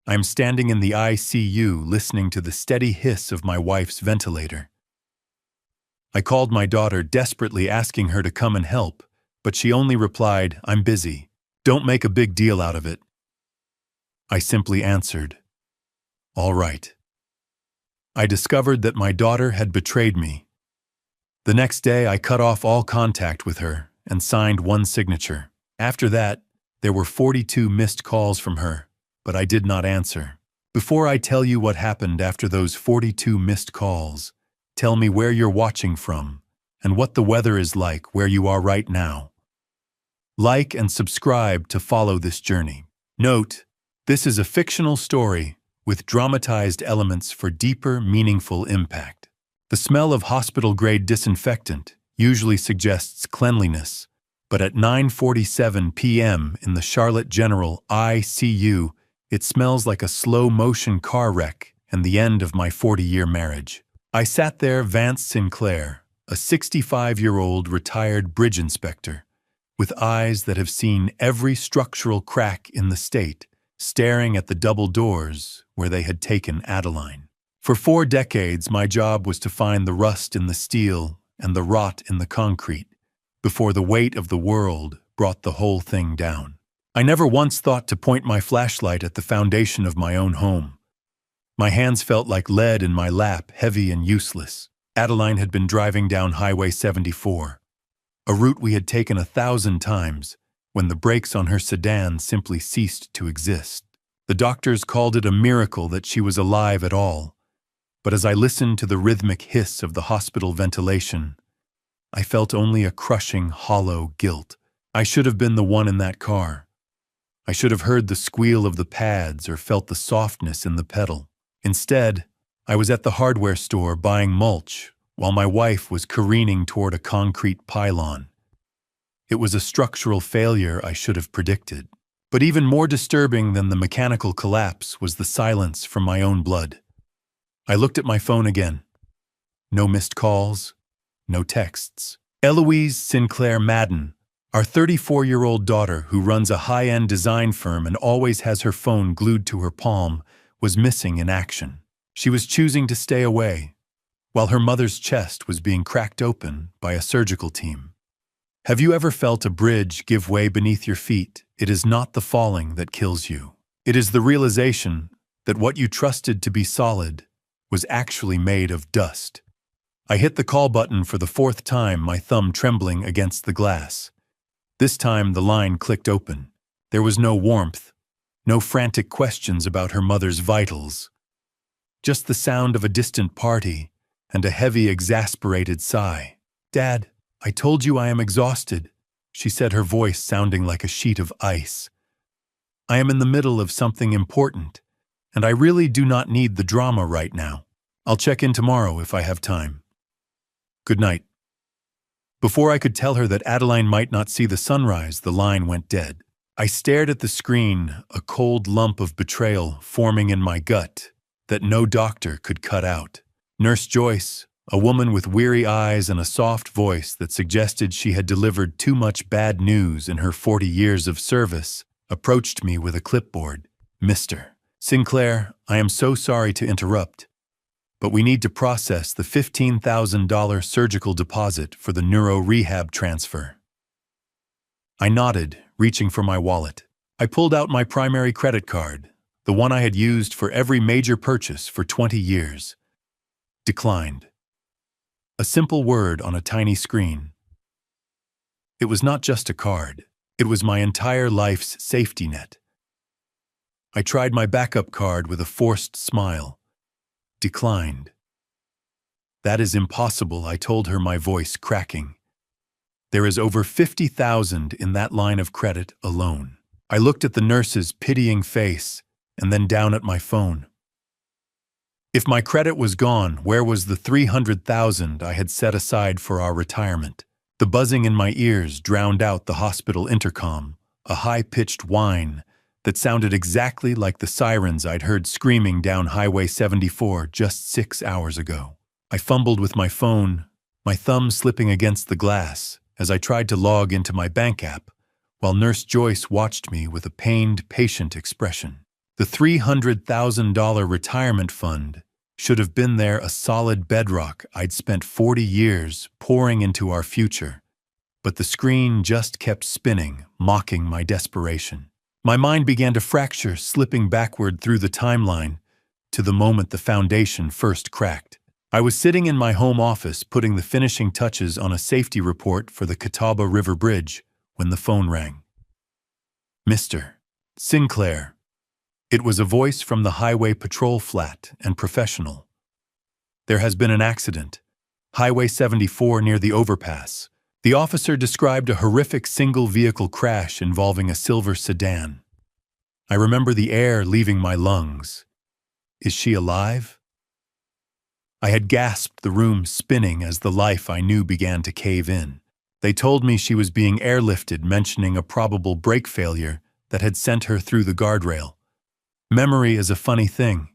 I'm standing in the ICU listening to the steady hiss of my wife's ventilator. I called my daughter, desperately asking her to come and help, but she only replied, "I'm busy. Don't make a big deal out of it." I simply answered, "All right." I discovered that my daughter had betrayed me. The next day, I cut off all contact with her and signed one signature. After that, there were 42 missed calls from her, but I did not answer. Before I tell you what happened after those 42 missed calls, tell me where you're watching from and what the weather is like where you are right now. Like and subscribe to follow this journey. Note, this is a fictional story with dramatized elements for deeper, meaningful impact. The smell of hospital-grade disinfectant usually suggests cleanliness, but at 9:47 p.m. in the Charlotte General ICU, it smells like a slow-motion car wreck and the end of my 40-year marriage. I sat there, Vance Sinclair, a 65-year-old retired bridge inspector, with eyes that have seen every structural crack in the state, staring at the double doors where they had taken Adeline. For 4 decades, my job was to find the rust in the steel and the rot in the concrete before the weight of the world brought the whole thing down. I never once thought to point my flashlight at the foundation of my own home. My hands felt like lead in my lap, heavy and useless. Adeline had been driving down Highway 74, a route we had taken 1,000 times, when the brakes on her sedan simply ceased to exist. The doctors called it a miracle that she was alive at all, but as I listened to the rhythmic hiss of the hospital ventilation, I felt only a crushing, hollow guilt. I should have been the one in that car. I should have heard the squeal of the pads or felt the softness in the pedal. Instead, I was at the hardware store buying mulch while my wife was careening toward a concrete pylon. It was a structural failure I should have predicted. But even more disturbing than the mechanical collapse was the silence from my own blood. I looked at my phone again. No missed calls, no texts. Eloise Sinclair Madden, our 34-year-old daughter who runs a high-end design firm and always has her phone glued to her palm, was missing in action. She was choosing to stay away, while her mother's chest was being cracked open by a surgical team. Have you ever felt a bridge give way beneath your feet? It is not the falling that kills you. It is the realization that what you trusted to be solid was actually made of dust. I hit the call button for the 4th time, my thumb trembling against the glass. This time the line clicked open. There was no warmth, no frantic questions about her mother's vitals. Just the sound of a distant party and a heavy, exasperated sigh. "Dad, I told you I am exhausted," she said, her voice sounding like a sheet of ice. "I am in the middle of something important, and I really do not need the drama right now. I'll check in tomorrow if I have time. Good night." Before I could tell her that Adeline might not see the sunrise, the line went dead. I stared at the screen, a cold lump of betrayal forming in my gut that no doctor could cut out. Nurse Joyce, a woman with weary eyes and a soft voice that suggested she had delivered too much bad news in her 40 years of service, approached me with a clipboard. "Mr. Sinclair, I am so sorry to interrupt, but we need to process the $15,000 surgical deposit for the neuro rehab transfer." I nodded, reaching for my wallet. I pulled out my primary credit card, the one I had used for every major purchase for 20 years. Declined. A simple word on a tiny screen. It was not just a card. It was my entire life's safety net. I tried my backup card with a forced smile. Declined. "That is impossible," I told her, my voice cracking. "There is over 50,000 in that line of credit alone." I looked at the nurse's pitying face and then down at my phone. If my credit was gone, where was the 300,000 I had set aside for our retirement? The buzzing in my ears drowned out the hospital intercom, a high-pitched whine that sounded exactly like the sirens I'd heard screaming down Highway 74 just 6 hours ago. I fumbled with my phone, my thumb slipping against the glass as I tried to log into my bank app, while Nurse Joyce watched me with a pained, patient expression. The $300,000 retirement fund should have been there, a solid bedrock I'd spent 40 years pouring into our future. But the screen just kept spinning, mocking my desperation. My mind began to fracture, slipping backward through the timeline to the moment the foundation first cracked. I was sitting in my home office putting the finishing touches on a safety report for the Catawba River Bridge when the phone rang. Mr. Sinclair. It was a voice from the highway patrol, flat and professional. There has been an accident. Highway 74 near the overpass. The officer described a horrific single-vehicle crash involving a silver sedan. I remember the air leaving my lungs. Is she alive? I had gasped, the room spinning as the life I knew began to cave in. They told me she was being airlifted, mentioning a probable brake failure that had sent her through the guardrail. Memory is a funny thing.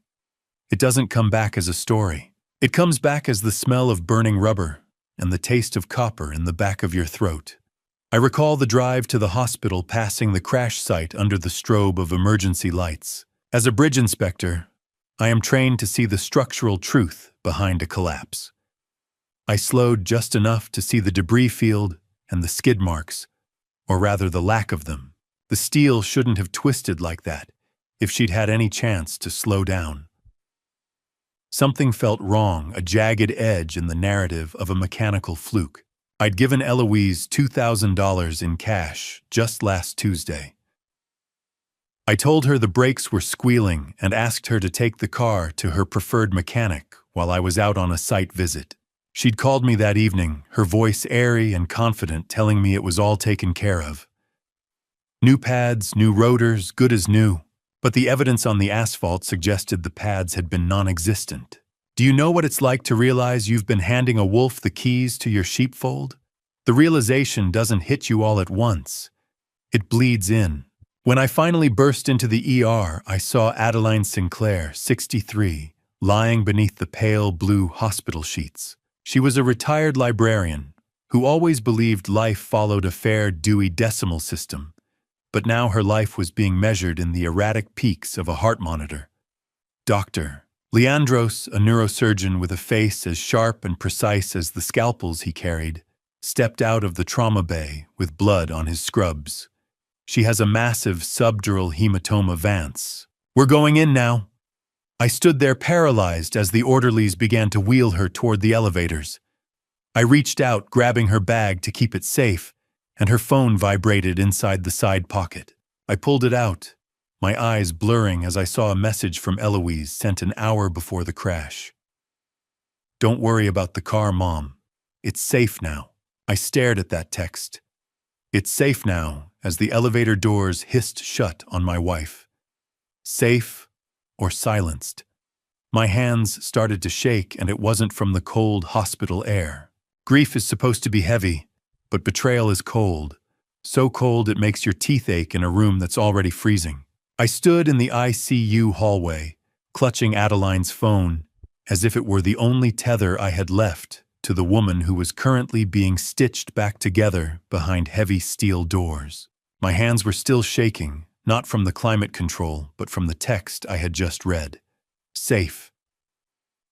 It doesn't come back as a story. It comes back as the smell of burning rubber and the taste of copper in the back of your throat. I recall the drive to the hospital, passing the crash site under the strobe of emergency lights. As a bridge inspector, I am trained to see the structural truth behind a collapse. I slowed just enough to see the debris field and the skid marks, or rather the lack of them. The steel shouldn't have twisted like that if she'd had any chance to slow down. Something felt wrong, a jagged edge in the narrative of a mechanical fluke. I'd given Eloise $2,000 in cash just last Tuesday. I told her the brakes were squealing and asked her to take the car to her preferred mechanic while I was out on a site visit. She'd called me that evening, her voice airy and confident, telling me it was all taken care of. New pads, new rotors, good as new. But the evidence on the asphalt suggested the pads had been non-existent. Do you know what it's like to realize you've been handing a wolf the keys to your sheepfold? The realization doesn't hit you all at once. It bleeds in. When I finally burst into the ER, I saw Adeline Sinclair, 63, lying beneath the pale blue hospital sheets. She was a retired librarian who always believed life followed a fair Dewey Decimal System. But now her life was being measured in the erratic peaks of a heart monitor. Dr. Leandros, a neurosurgeon with a face as sharp and precise as the scalpels he carried, stepped out of the trauma bay with blood on his scrubs. She has a massive subdural hematoma, Vance. We're going in now. I stood there paralyzed as the orderlies began to wheel her toward the elevators. I reached out, grabbing her bag to keep it safe, and her phone vibrated inside the side pocket. I pulled it out, my eyes blurring as I saw a message from Eloise sent an hour before the crash. Don't worry about the car, Mom. It's safe now. I stared at that text. It's safe now, as the elevator doors hissed shut on my wife. Safe or silenced. My hands started to shake, and it wasn't from the cold hospital air. Grief is supposed to be heavy, but betrayal is cold. So cold it makes your teeth ache in a room that's already freezing. I stood in the ICU hallway, clutching Adeline's phone, as if it were the only tether I had left to the woman who was currently being stitched back together behind heavy steel doors. My hands were still shaking, not from the climate control, but from the text I had just read. Safe.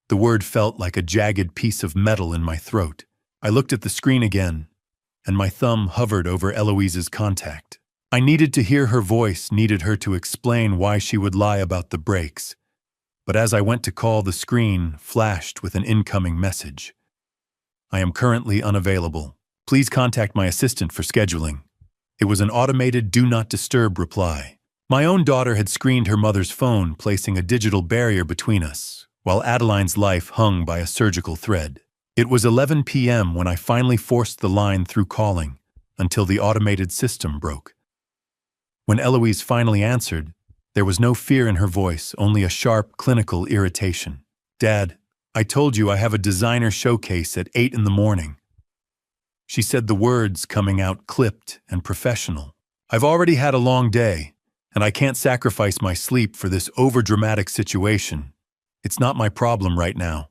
The word felt like a jagged piece of metal in my throat. I looked at the screen again, and my thumb hovered over Eloise's contact. I needed to hear her voice, needed her to explain why she would lie about the brakes. But as I went to call, the screen flashed with an incoming message. I am currently unavailable. Please contact my assistant for scheduling. It was an automated do not disturb reply. My own daughter had screened her mother's phone, placing a digital barrier between us, while Adeline's life hung by a surgical thread. It was 11 p.m. when I finally forced the line through calling, until the automated system broke. When Eloise finally answered, there was no fear in her voice, only a sharp, clinical irritation. Dad, I told you I have a designer showcase at 8 in the morning. She said, the words coming out clipped and professional. I've already had a long day, and I can't sacrifice my sleep for this overdramatic situation. It's not my problem right now.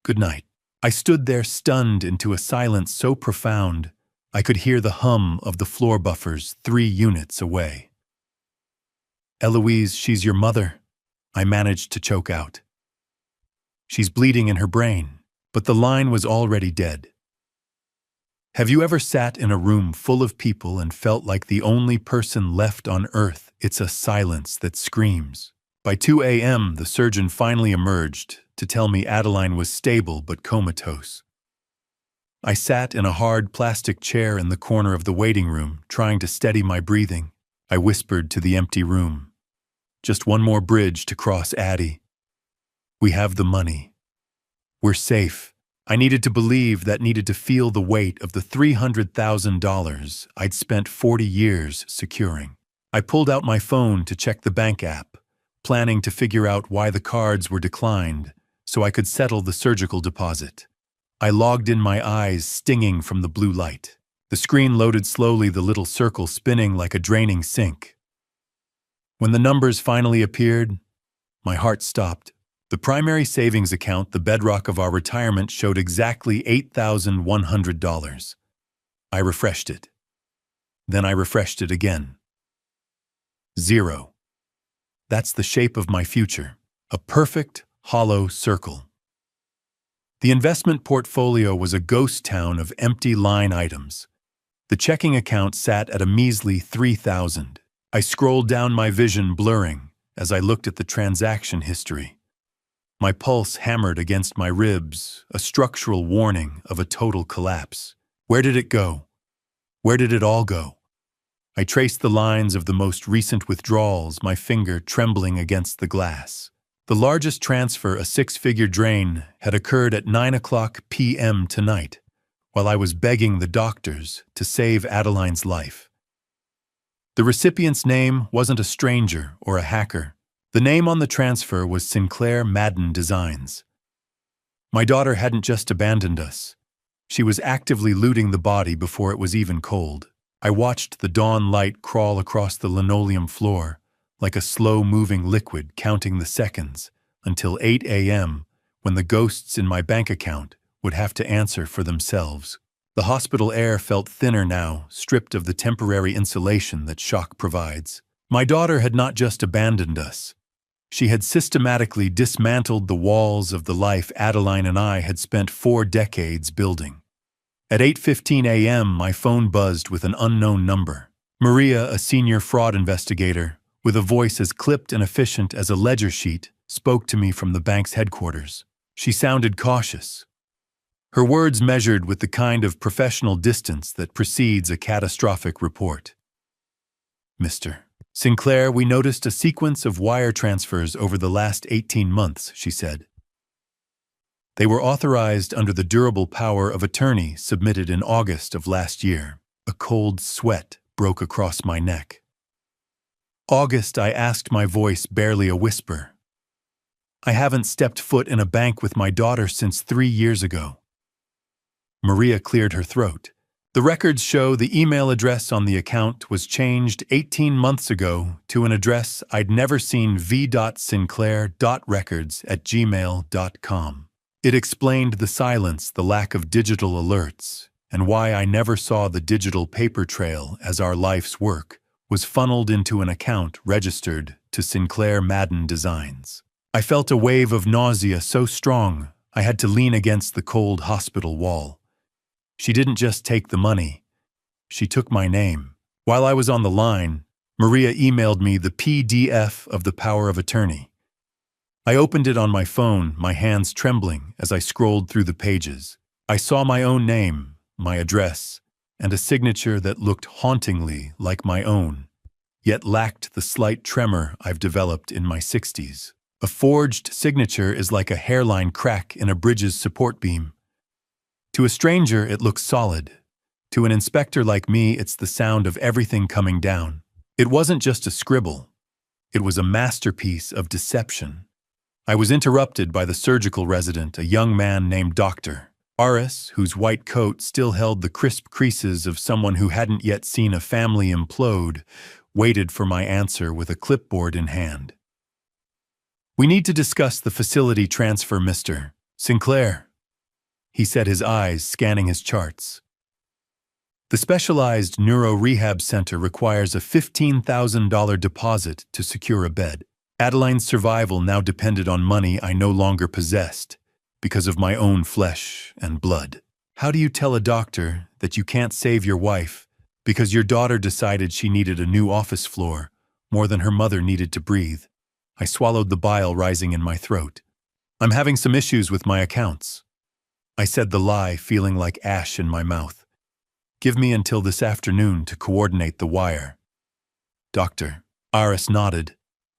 Good night. I stood there stunned into a silence so profound, I could hear the hum of the floor buffers 3 units away. Eloise, she's your mother. I managed to choke out. She's bleeding in her brain, but the line was already dead. Have you ever sat in a room full of people and felt like the only person left on earth? It's a silence that screams. By 2 a.m., the surgeon finally emerged to tell me Adeline was stable but comatose. I sat in a hard plastic chair in the corner of the waiting room, trying to steady my breathing. I whispered to the empty room. Just one more bridge to cross, Addie. We have the money. We're safe. I needed to believe that, needed to feel the weight of the $300,000 I'd spent 40 years securing. I pulled out my phone to check the bank app, planning to figure out why the cards were declined so I could settle the surgical deposit. I logged in, my eyes stinging from the blue light. The screen loaded slowly, the little circle spinning like a draining sink. When the numbers finally appeared, my heart stopped. The primary savings account, the bedrock of our retirement, showed exactly $8,100. I refreshed it. Then I refreshed it again. 0. That's the shape of my future. A perfect, hollow circle. The investment portfolio was a ghost town of empty line items. The checking account sat at a measly $3,000. I scrolled down, my vision blurring as I looked at the transaction history. My pulse hammered against my ribs, a structural warning of a total collapse. Where did it go? Where did it all go? I traced the lines of the most recent withdrawals, my finger trembling against the glass. The largest transfer, a 6-figure drain, had occurred at 9:00 p.m. tonight, while I was begging the doctors to save Adeline's life. The recipient's name wasn't a stranger or a hacker. The name on the transfer was Sinclair Madden Designs. My daughter hadn't just abandoned us. She was actively looting the body before it was even cold. I watched the dawn light crawl across the linoleum floor, like a slow-moving liquid, counting the seconds, until 8 a.m., when the ghosts in my bank account would have to answer for themselves. The hospital air felt thinner now, stripped of the temporary insulation that shock provides. My daughter had not just abandoned us. She had systematically dismantled the walls of the life Adeline and I had spent 4 decades building. At 8:15 a.m., my phone buzzed with an unknown number. Maria, a senior fraud investigator, with a voice as clipped and efficient as a ledger sheet, spoke to me from the bank's headquarters. She sounded cautious. Her words measured with the kind of professional distance that precedes a catastrophic report. Mr. Sinclair, we noticed a sequence of wire transfers over the last 18 months, she said. They were authorized under the durable power of attorney submitted in August of last year. A cold sweat broke across my neck. August, I asked, my voice barely a whisper. I haven't stepped foot in a bank with my daughter since 3 years ago. Maria cleared her throat. The records show the email address on the account was changed 18 months ago to an address I'd never seen, v.sinclair.records@gmail.com. It explained the silence, the lack of digital alerts, and why I never saw the digital paper trail as our life's work was funneled into an account registered to Sinclair Madden Designs. I felt a wave of nausea so strong I had to lean against the cold hospital wall. She didn't just take the money. She took my name. While I was on the line, Maria emailed me the PDF of the power of attorney. I opened it on my phone, my hands trembling as I scrolled through the pages. I saw my own name, my address, and a signature that looked hauntingly like my own, yet lacked the slight tremor I've developed in my 60s. A forged signature is like a hairline crack in a bridge's support beam. To a stranger, it looks solid. To an inspector like me, it's the sound of everything coming down. It wasn't just a scribble. It was a masterpiece of deception. I was interrupted by the surgical resident, a young man named Dr. Aris, whose white coat still held the crisp creases of someone who hadn't yet seen a family implode, waited for my answer with a clipboard in hand. We need to discuss the facility transfer, Mr. Sinclair, he said, his eyes scanning his charts. The specialized neuro rehab center requires a $15,000 deposit to secure a bed. Adeline's survival now depended on money I no longer possessed because of my own flesh and blood. How do you tell a doctor that you can't save your wife because your daughter decided she needed a new office floor more than her mother needed to breathe? I swallowed the bile rising in my throat. I'm having some issues with my accounts. I said the lie, feeling like ash in my mouth. Give me until this afternoon to coordinate the wire. Doctor. Aris nodded,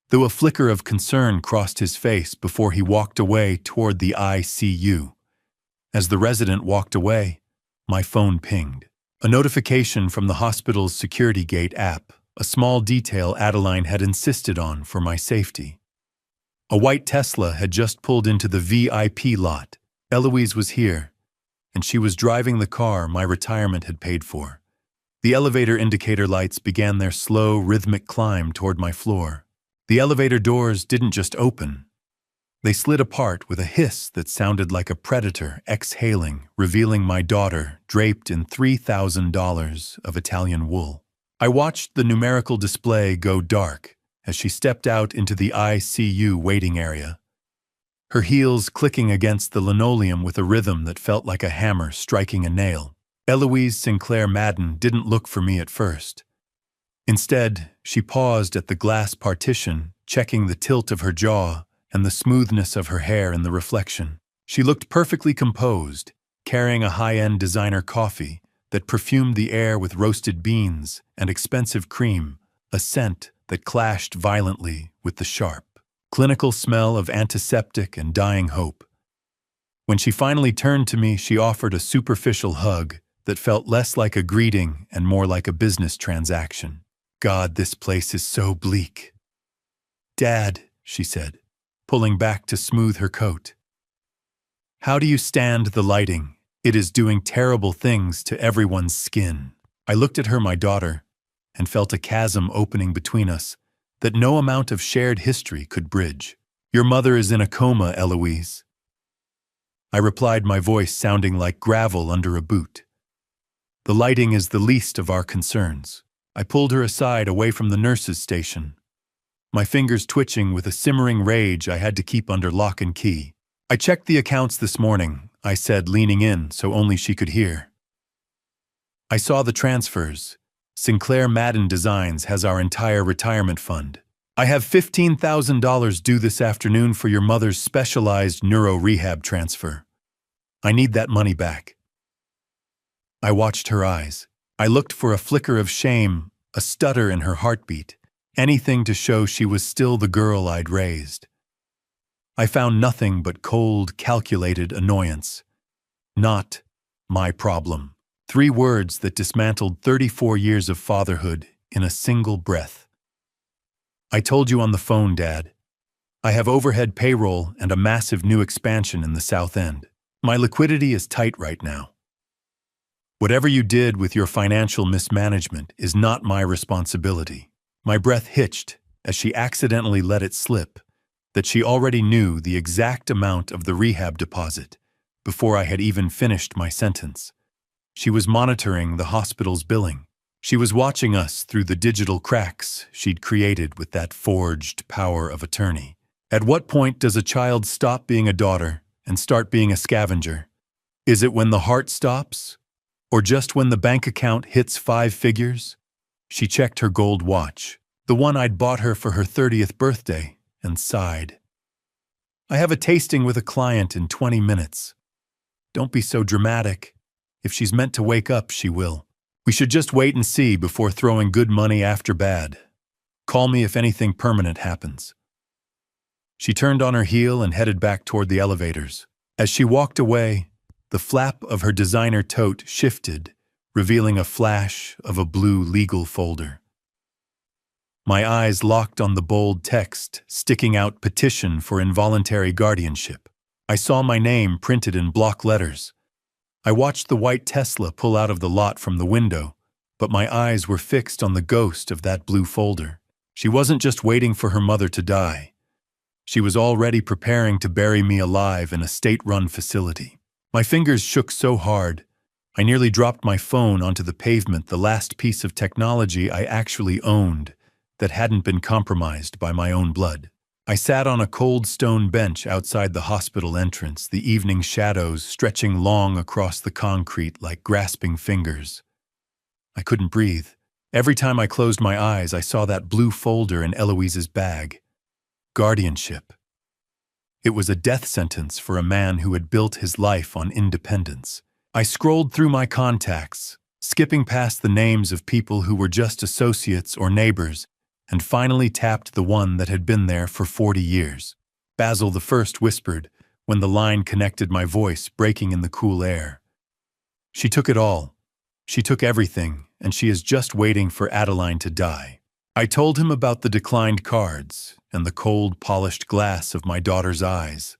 though a flicker of concern crossed his face before he walked away toward the ICU. As the resident walked away, my phone pinged. A notification from the hospital's security gate app, a small detail Adeline had insisted on for my safety. A white Tesla had just pulled into the VIP lot. Eloise was here, and she was driving the car my retirement had paid for. The elevator indicator lights began their slow, rhythmic climb toward my floor. The elevator doors didn't just open. They slid apart with a hiss that sounded like a predator exhaling, revealing my daughter draped in $3,000 of Italian wool. I watched the numerical display go dark as she stepped out into the ICU waiting area, her heels clicking against the linoleum with a rhythm that felt like a hammer striking a nail. Eloise Sinclair Madden didn't look for me at first. Instead, she paused at the glass partition, checking the tilt of her jaw and the smoothness of her hair in the reflection. She looked perfectly composed, carrying a high-end designer coffee that perfumed the air with roasted beans and expensive cream, a scent that clashed violently with the sharp, clinical smell of antiseptic and dying hope. When she finally turned to me, she offered a superficial hug that felt less like a greeting and more like a business transaction. God, this place is so bleak. Dad, she said, pulling back to smooth her coat. How do you stand the lighting? It is doing terrible things to everyone's skin. I looked at her, my daughter, and felt a chasm opening between us that no amount of shared history could bridge. Your mother is in a coma, Eloise. I replied, my voice sounding like gravel under a boot. The lighting is the least of our concerns. I pulled her aside away from the nurse's station, my fingers twitching with a simmering rage I had to keep under lock and key. I checked the accounts this morning, I said, leaning in so only she could hear. I saw the transfers. Sinclair Madden Designs has our entire retirement fund. I have $15,000 due this afternoon for your mother's specialized neuro rehab transfer. I need that money back. I watched her eyes. I looked for a flicker of shame, a stutter in her heartbeat, anything to show she was still the girl I'd raised. I found nothing but cold, calculated annoyance. Not my problem. 3 words that dismantled 34 years of fatherhood in a single breath. I told you on the phone, Dad. I have overhead payroll and a massive new expansion in the South End. My liquidity is tight right now. Whatever you did with your financial mismanagement is not my responsibility. My breath hitched as she accidentally let it slip that she already knew the exact amount of the rehab deposit before I had even finished my sentence. She was monitoring the hospital's billing. She was watching us through the digital cracks she'd created with that forged power of attorney. At what point does a child stop being a daughter and start being a scavenger? Is it when the heart stops? Or just when the bank account hits 5 figures? She checked her gold watch, the one I'd bought her for her 30th birthday, and sighed. I have a tasting with a client in 20 minutes. Don't be so dramatic. If she's meant to wake up, she will. We should just wait and see before throwing good money after bad. Call me if anything permanent happens. She turned on her heel and headed back toward the elevators. As she walked away, the flap of her designer tote shifted, revealing a flash of a blue legal folder. My eyes locked on the bold text sticking out, petition for involuntary guardianship. I saw my name printed in block letters. I watched the white Tesla pull out of the lot from the window, but my eyes were fixed on the ghost of that blue folder. She wasn't just waiting for her mother to die. She was already preparing to bury me alive in a state-run facility. My fingers shook so hard, I nearly dropped my phone onto the pavement, the last piece of technology I actually owned that hadn't been compromised by my own blood. I sat on a cold stone bench outside the hospital entrance, the evening shadows stretching long across the concrete like grasping fingers. I couldn't breathe. Every time I closed my eyes, I saw that blue folder in Eloise's bag. Guardianship. It was a death sentence for a man who had built his life on independence. I scrolled through my contacts, skipping past the names of people who were just associates or neighbors, and finally tapped the one that had been there for 40 years. Basil the First whispered, when the line connected, my voice breaking in the cool air. She took it all. She took everything, and she is just waiting for Adeline to die. I told him about the declined cards and the cold, polished glass of my daughter's eyes.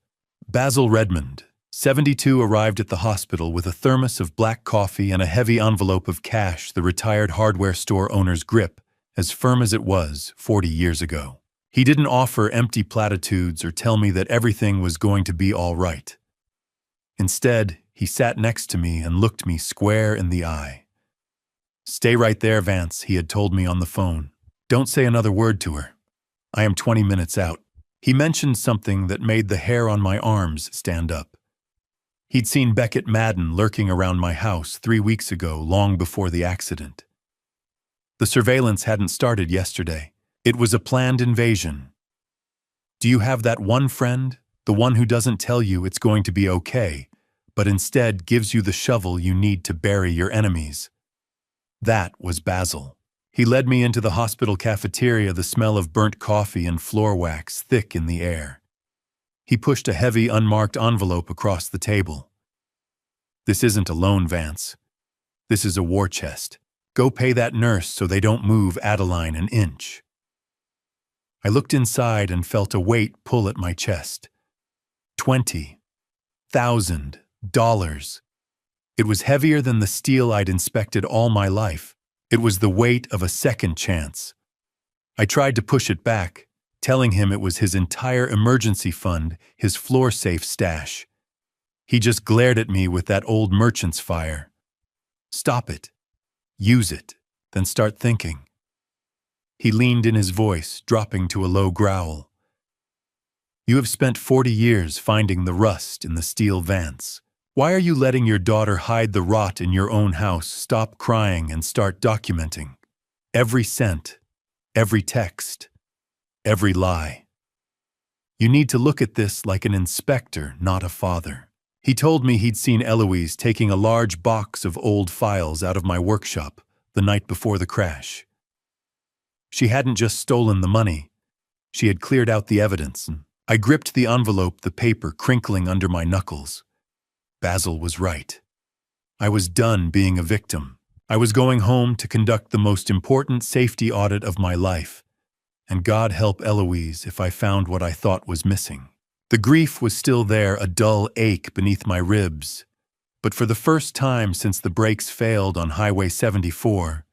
Basil Redmond, 72, arrived at the hospital with a thermos of black coffee and a heavy envelope of cash, the retired hardware store owner's grip, as firm as it was 40 years ago. He didn't offer empty platitudes or tell me that everything was going to be all right. Instead, he sat next to me and looked me square in the eye. "Stay right there, Vance," he had told me on the phone. "Don't say another word to her. I am 20 minutes out." He mentioned something that made the hair on my arms stand up. He'd seen Beckett Madden lurking around my house 3 weeks ago, long before the accident. The surveillance hadn't started yesterday. It was a planned invasion. Do you have that one friend, the one who doesn't tell you it's going to be okay, but instead gives you the shovel you need to bury your enemies? That was Basil. He led me into the hospital cafeteria, the smell of burnt coffee and floor wax thick in the air. He pushed a heavy, unmarked envelope across the table. "This isn't a loan, Vance. This is a war chest. Go pay that nurse so they don't move Adeline an inch." I looked inside and felt a weight pull at my chest. $20,000. It was heavier than the steel I'd inspected all my life. It was the weight of a second chance. I tried to push it back, telling him it was his entire emergency fund, his floor-safe stash. He just glared at me with that old merchant's fire. "Stop it. Use it, then start thinking." He leaned in, his voice dropping to a low growl. "You have spent 40 years finding the rust in the steel, Vance. Why are you letting your daughter hide the rot in your own house? Stop crying and start documenting. Every cent, every text, every lie. You need to look at this like an inspector, not a father." He told me he'd seen Eloise taking a large box of old files out of my workshop the night before the crash. She hadn't just stolen the money. She had cleared out the evidence. I gripped the envelope, the paper crinkling under my knuckles. Basil was right. I was done being a victim. I was going home to conduct the most important safety audit of my life. And God help Eloise if I found what I thought was missing. The grief was still there, a dull ache beneath my ribs. But for the first time since the brakes failed on Highway 74,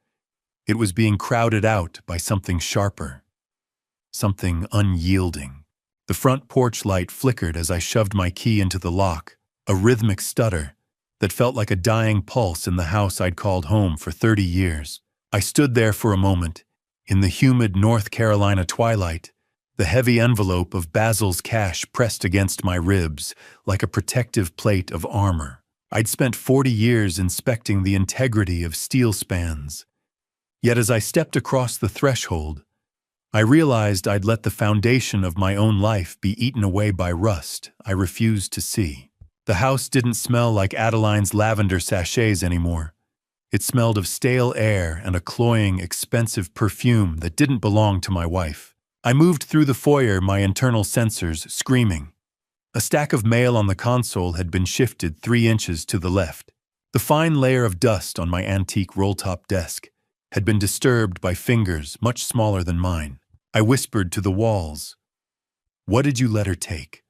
it was being crowded out by something sharper, something unyielding. The front porch light flickered as I shoved my key into the lock, a rhythmic stutter that felt like a dying pulse in the house I'd called home for 30 years. I stood there for a moment, in the humid North Carolina twilight, the heavy envelope of Basil's cash pressed against my ribs like a protective plate of armor. I'd spent 40 years inspecting the integrity of steel spans. Yet as I stepped across the threshold, I realized I'd let the foundation of my own life be eaten away by rust I refused to see. The house didn't smell like Adeline's lavender sachets anymore. It smelled of stale air and a cloying, expensive perfume that didn't belong to my wife. I moved through the foyer, my internal sensors screaming. A stack of mail on the console had been shifted 3 inches to the left. The fine layer of dust on my antique roll-top desk had been disturbed by fingers much smaller than mine. I whispered to the walls, "What did you let her take?"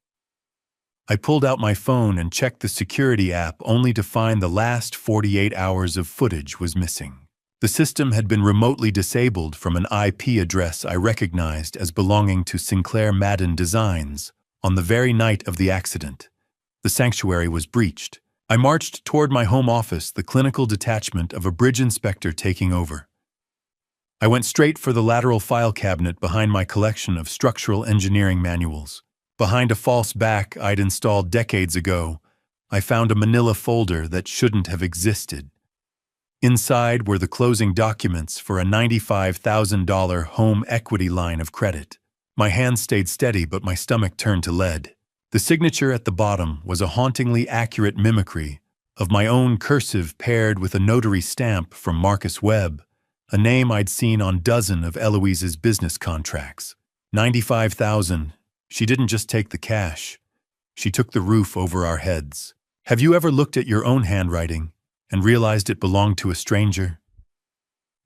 I pulled out my phone and checked the security app, only to find the last 48 hours of footage was missing. The system had been remotely disabled from an IP address I recognized as belonging to Sinclair Madden Designs on the very night of the accident. The sanctuary was breached. I marched toward my home office, the clinical detachment of a bridge inspector taking over. I went straight for the lateral file cabinet behind my collection of structural engineering manuals. Behind a false back I'd installed decades ago, I found a manila folder that shouldn't have existed. Inside were the closing documents for a $95,000 home equity line of credit. My hands stayed steady, but my stomach turned to lead. The signature at the bottom was a hauntingly accurate mimicry of my own cursive paired with a notary stamp from Marcus Webb, a name I'd seen on dozens of Eloise's business contracts. $95,000. She didn't just take the cash. She took the roof over our heads. Have you ever looked at your own handwriting and realized it belonged to a stranger?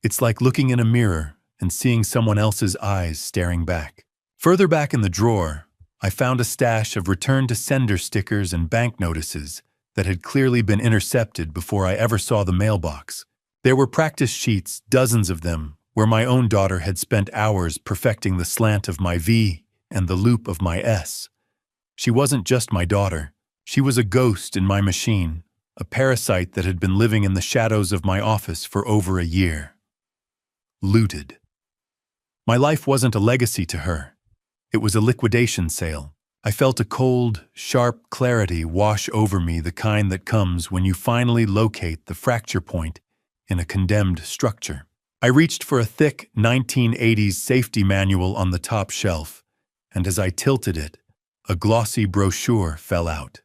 It's like looking in a mirror and seeing someone else's eyes staring back. Further back in the drawer, I found a stash of return-to-sender stickers and bank notices that had clearly been intercepted before I ever saw the mailbox. There were practice sheets, dozens of them, where my own daughter had spent hours perfecting the slant of my V and the loop of my S. She wasn't just my daughter. She was a ghost in my machine, a parasite that had been living in the shadows of my office for over a year. Looted. My life wasn't a legacy to her. It was a liquidation sale. I felt a cold, sharp clarity wash over me, the kind that comes when you finally locate the fracture point in a condemned structure. I reached for a thick 1980s safety manual on the top shelf, and as I tilted it, a glossy brochure fell out.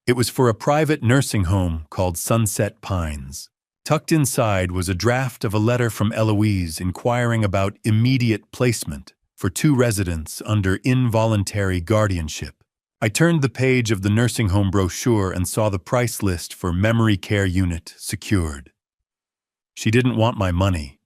It was for a private nursing home called Sunset Pines. Tucked inside was a draft of a letter from Eloise inquiring about immediate placement for 2 residents under involuntary guardianship. I turned the page of the nursing home brochure and saw the price list for memory care unit secured. She didn't want my money.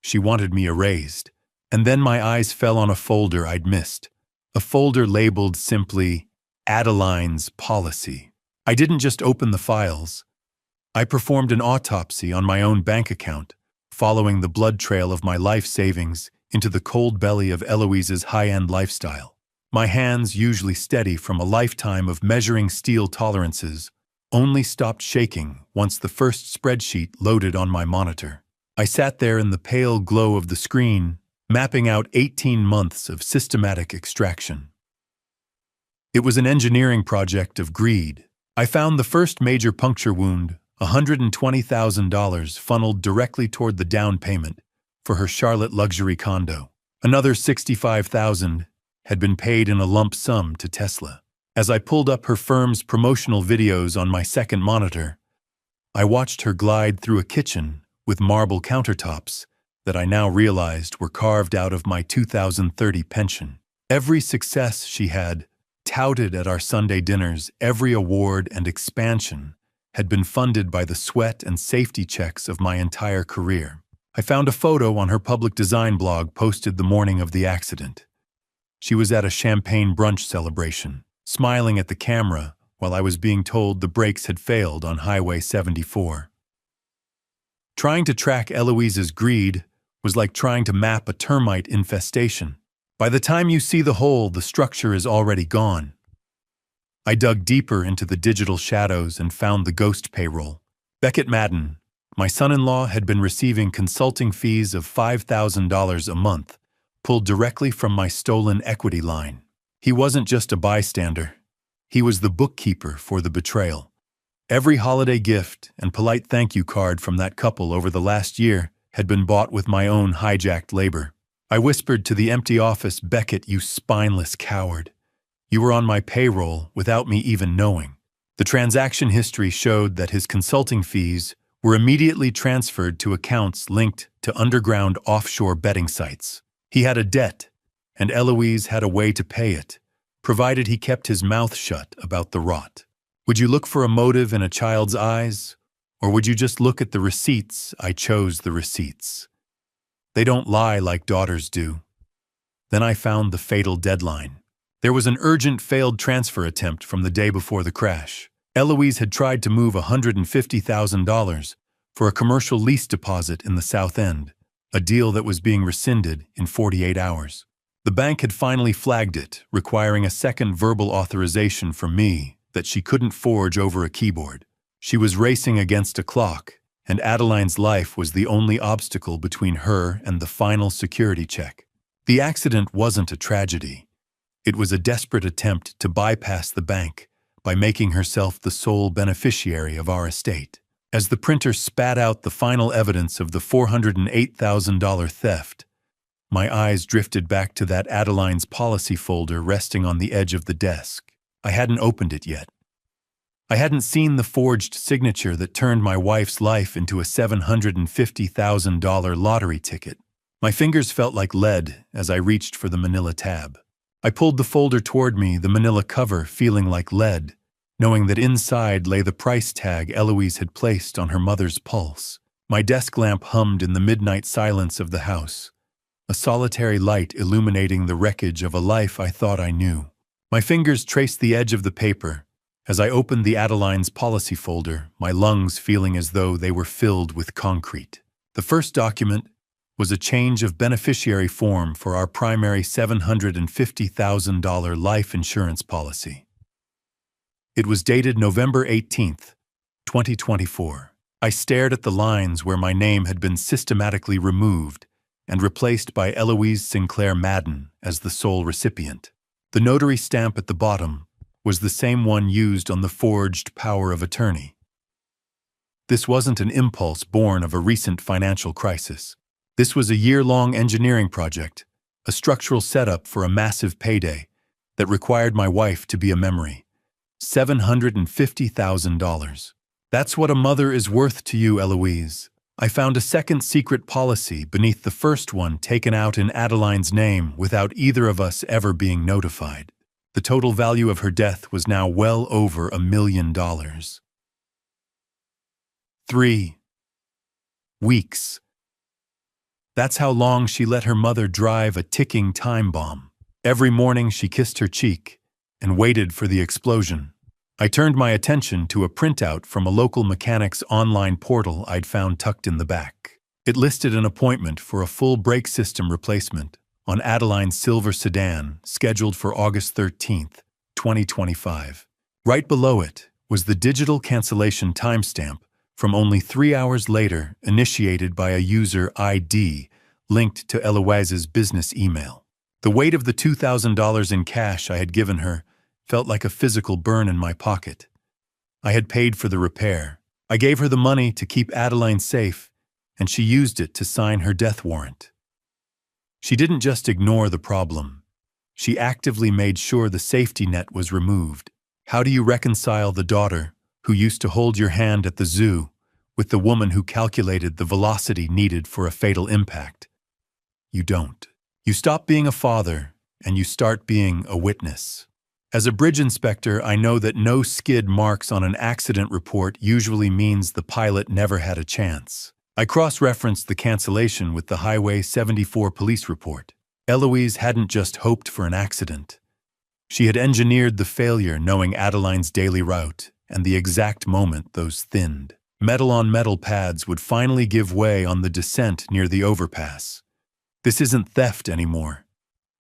She wanted me erased. And then my eyes fell on a folder I'd missed. A folder labeled simply Adeline's Policy. I didn't just open the files. I performed an autopsy on my own bank account, following the blood trail of my life savings into the cold belly of Eloise's high-end lifestyle. My hands, usually steady from a lifetime of measuring steel tolerances, only stopped shaking once the first spreadsheet loaded on my monitor. I sat there in the pale glow of the screen, mapping out 18 months of systematic extraction. It was an engineering project of greed. I found the first major puncture wound, $120,000 funneled directly toward the down payment for her Charlotte luxury condo. Another $65,000 had been paid in a lump sum to Tesla. As I pulled up her firm's promotional videos on my second monitor, I watched her glide through a kitchen with marble countertops that I now realized were carved out of my 2030 pension. Every success she had touted at our Sunday dinners, every award and expansion, had been funded by the sweat and safety checks of my entire career. I found a photo on her public design blog posted the morning of the accident. She was at a champagne brunch celebration, smiling at the camera while I was being told the brakes had failed on Highway 74. Trying to track Eloise's greed was like trying to map a termite infestation. By the time you see the hole, the structure is already gone. I dug deeper into the digital shadows and found the ghost payroll. Beckett Madden, my son-in-law, had been receiving consulting fees of $5,000 a month, pulled directly from my stolen equity line. He wasn't just a bystander. He was the bookkeeper for the betrayal. Every holiday gift and polite thank you card from that couple over the last year had been bought with my own hijacked labor. I whispered to the empty office, "Beckett, you spineless coward. You were on my payroll without me even knowing." The transaction history showed that his consulting fees were immediately transferred to accounts linked to underground offshore betting sites. He had a debt, and Eloise had a way to pay it, provided he kept his mouth shut about the rot. Would you look for a motive in a child's eyes, or would you just look at the receipts? I chose the receipts. They don't lie like daughters do. Then I found the fatal deadline. There was an urgent failed transfer attempt from the day before the crash. Eloise had tried to move $150,000 for a commercial lease deposit in the South End, a deal that was being rescinded in 48 hours. The bank had finally flagged it, requiring a second verbal authorization from me that she couldn't forge over a keyboard. She was racing against a clock, and Adeline's life was the only obstacle between her and the final security check. The accident wasn't a tragedy. It was a desperate attempt to bypass the bank by making herself the sole beneficiary of our estate. As the printer spat out the final evidence of the $408,000 theft, my eyes drifted back to that Adeline's policy folder resting on the edge of the desk. I hadn't opened it yet. I hadn't seen the forged signature that turned my wife's life into a $750,000 lottery ticket. My fingers felt like lead as I reached for the manila tab. I pulled the folder toward me, the manila cover feeling like lead, knowing that inside lay the price tag Eloise had placed on her mother's pulse. My desk lamp hummed in the midnight silence of the house, a solitary light illuminating the wreckage of a life I thought I knew. My fingers traced the edge of the paper as I opened the Adeline's policy folder, my lungs feeling as though they were filled with concrete. The first document was a change of beneficiary form for our primary $750,000 life insurance policy. It was dated November 18th, 2024. I stared at the lines where my name had been systematically removed and replaced by Eloise Sinclair Madden as the sole recipient. The notary stamp at the bottom was the same one used on the forged power of attorney. This wasn't an impulse born of a recent financial crisis. This was a year-long engineering project, a structural setup for a massive payday that required my wife to be a memory. $750,000. That's what a mother is worth to you, Eloise. I found a second secret policy beneath the first one taken out in Adeline's name without either of us ever being notified. The total value of her death was now well over $1 million. 3 weeks. That's how long she let her mother drive a ticking time bomb. Every morning she kissed her cheek and waited for the explosion. I turned my attention to a printout from a local mechanic's online portal I'd found tucked in the back. It listed an appointment for a full brake system replacement on Adeline's silver sedan, scheduled for August 13th, 2025. Right below it was the digital cancellation timestamp from only 3 hours later, initiated by a user ID linked to Eloise's business email. The weight of the $2,000 in cash I had given her felt like a physical burn in my pocket. I had paid for the repair. I gave her the money to keep Adeline safe, and she used it to sign her death warrant. She didn't just ignore the problem. She actively made sure the safety net was removed. How do you reconcile the daughter who used to hold your hand at the zoo with the woman who calculated the velocity needed for a fatal impact? You don't. You stop being a father, and you start being a witness. As a bridge inspector, I know that no skid marks on an accident report usually means the pilot never had a chance. I cross-referenced the cancellation with the Highway 74 police report. Eloise hadn't just hoped for an accident. She had engineered the failure knowing Adeline's daily route and the exact moment those thinned, metal-on-metal pads would finally give way on the descent near the overpass. This isn't theft anymore.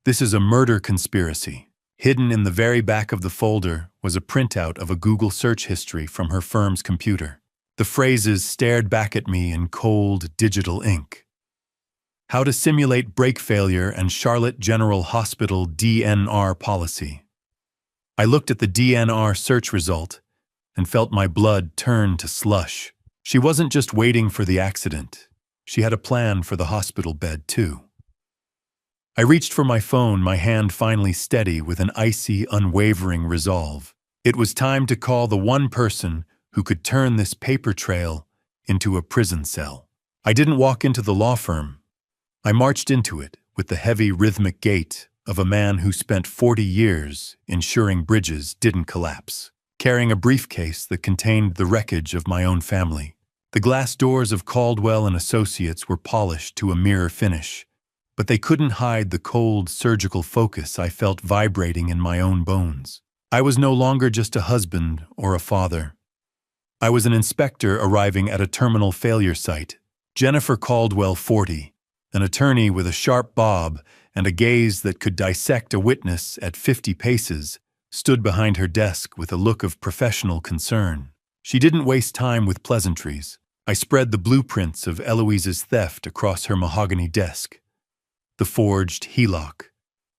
This is a murder conspiracy. Hidden in the very back of the folder was a printout of a Google search history from her firm's computer. The phrases stared back at me in cold, digital ink. How to simulate brake failure and Charlotte General Hospital DNR policy. I looked at the DNR search result and felt my blood turn to slush. She wasn't just waiting for the accident. She had a plan for the hospital bed, too. I reached for my phone, my hand finally steady with an icy, unwavering resolve. It was time to call the one person who could turn this paper trail into a prison cell. I didn't walk into the law firm. I marched into it with the heavy, rhythmic gait of a man who spent 40 years ensuring bridges didn't collapse, carrying a briefcase that contained the wreckage of my own family. The glass doors of Caldwell and Associates were polished to a mirror finish, but they couldn't hide the cold, surgical focus I felt vibrating in my own bones. I was no longer just a husband or a father. I was an inspector arriving at a terminal failure site. Jennifer Caldwell, 40, an attorney with a sharp bob and a gaze that could dissect a witness at 50 paces, stood behind her desk with a look of professional concern. She didn't waste time with pleasantries. I spread the blueprints of Eloise's theft across her mahogany desk. The forged HELOC,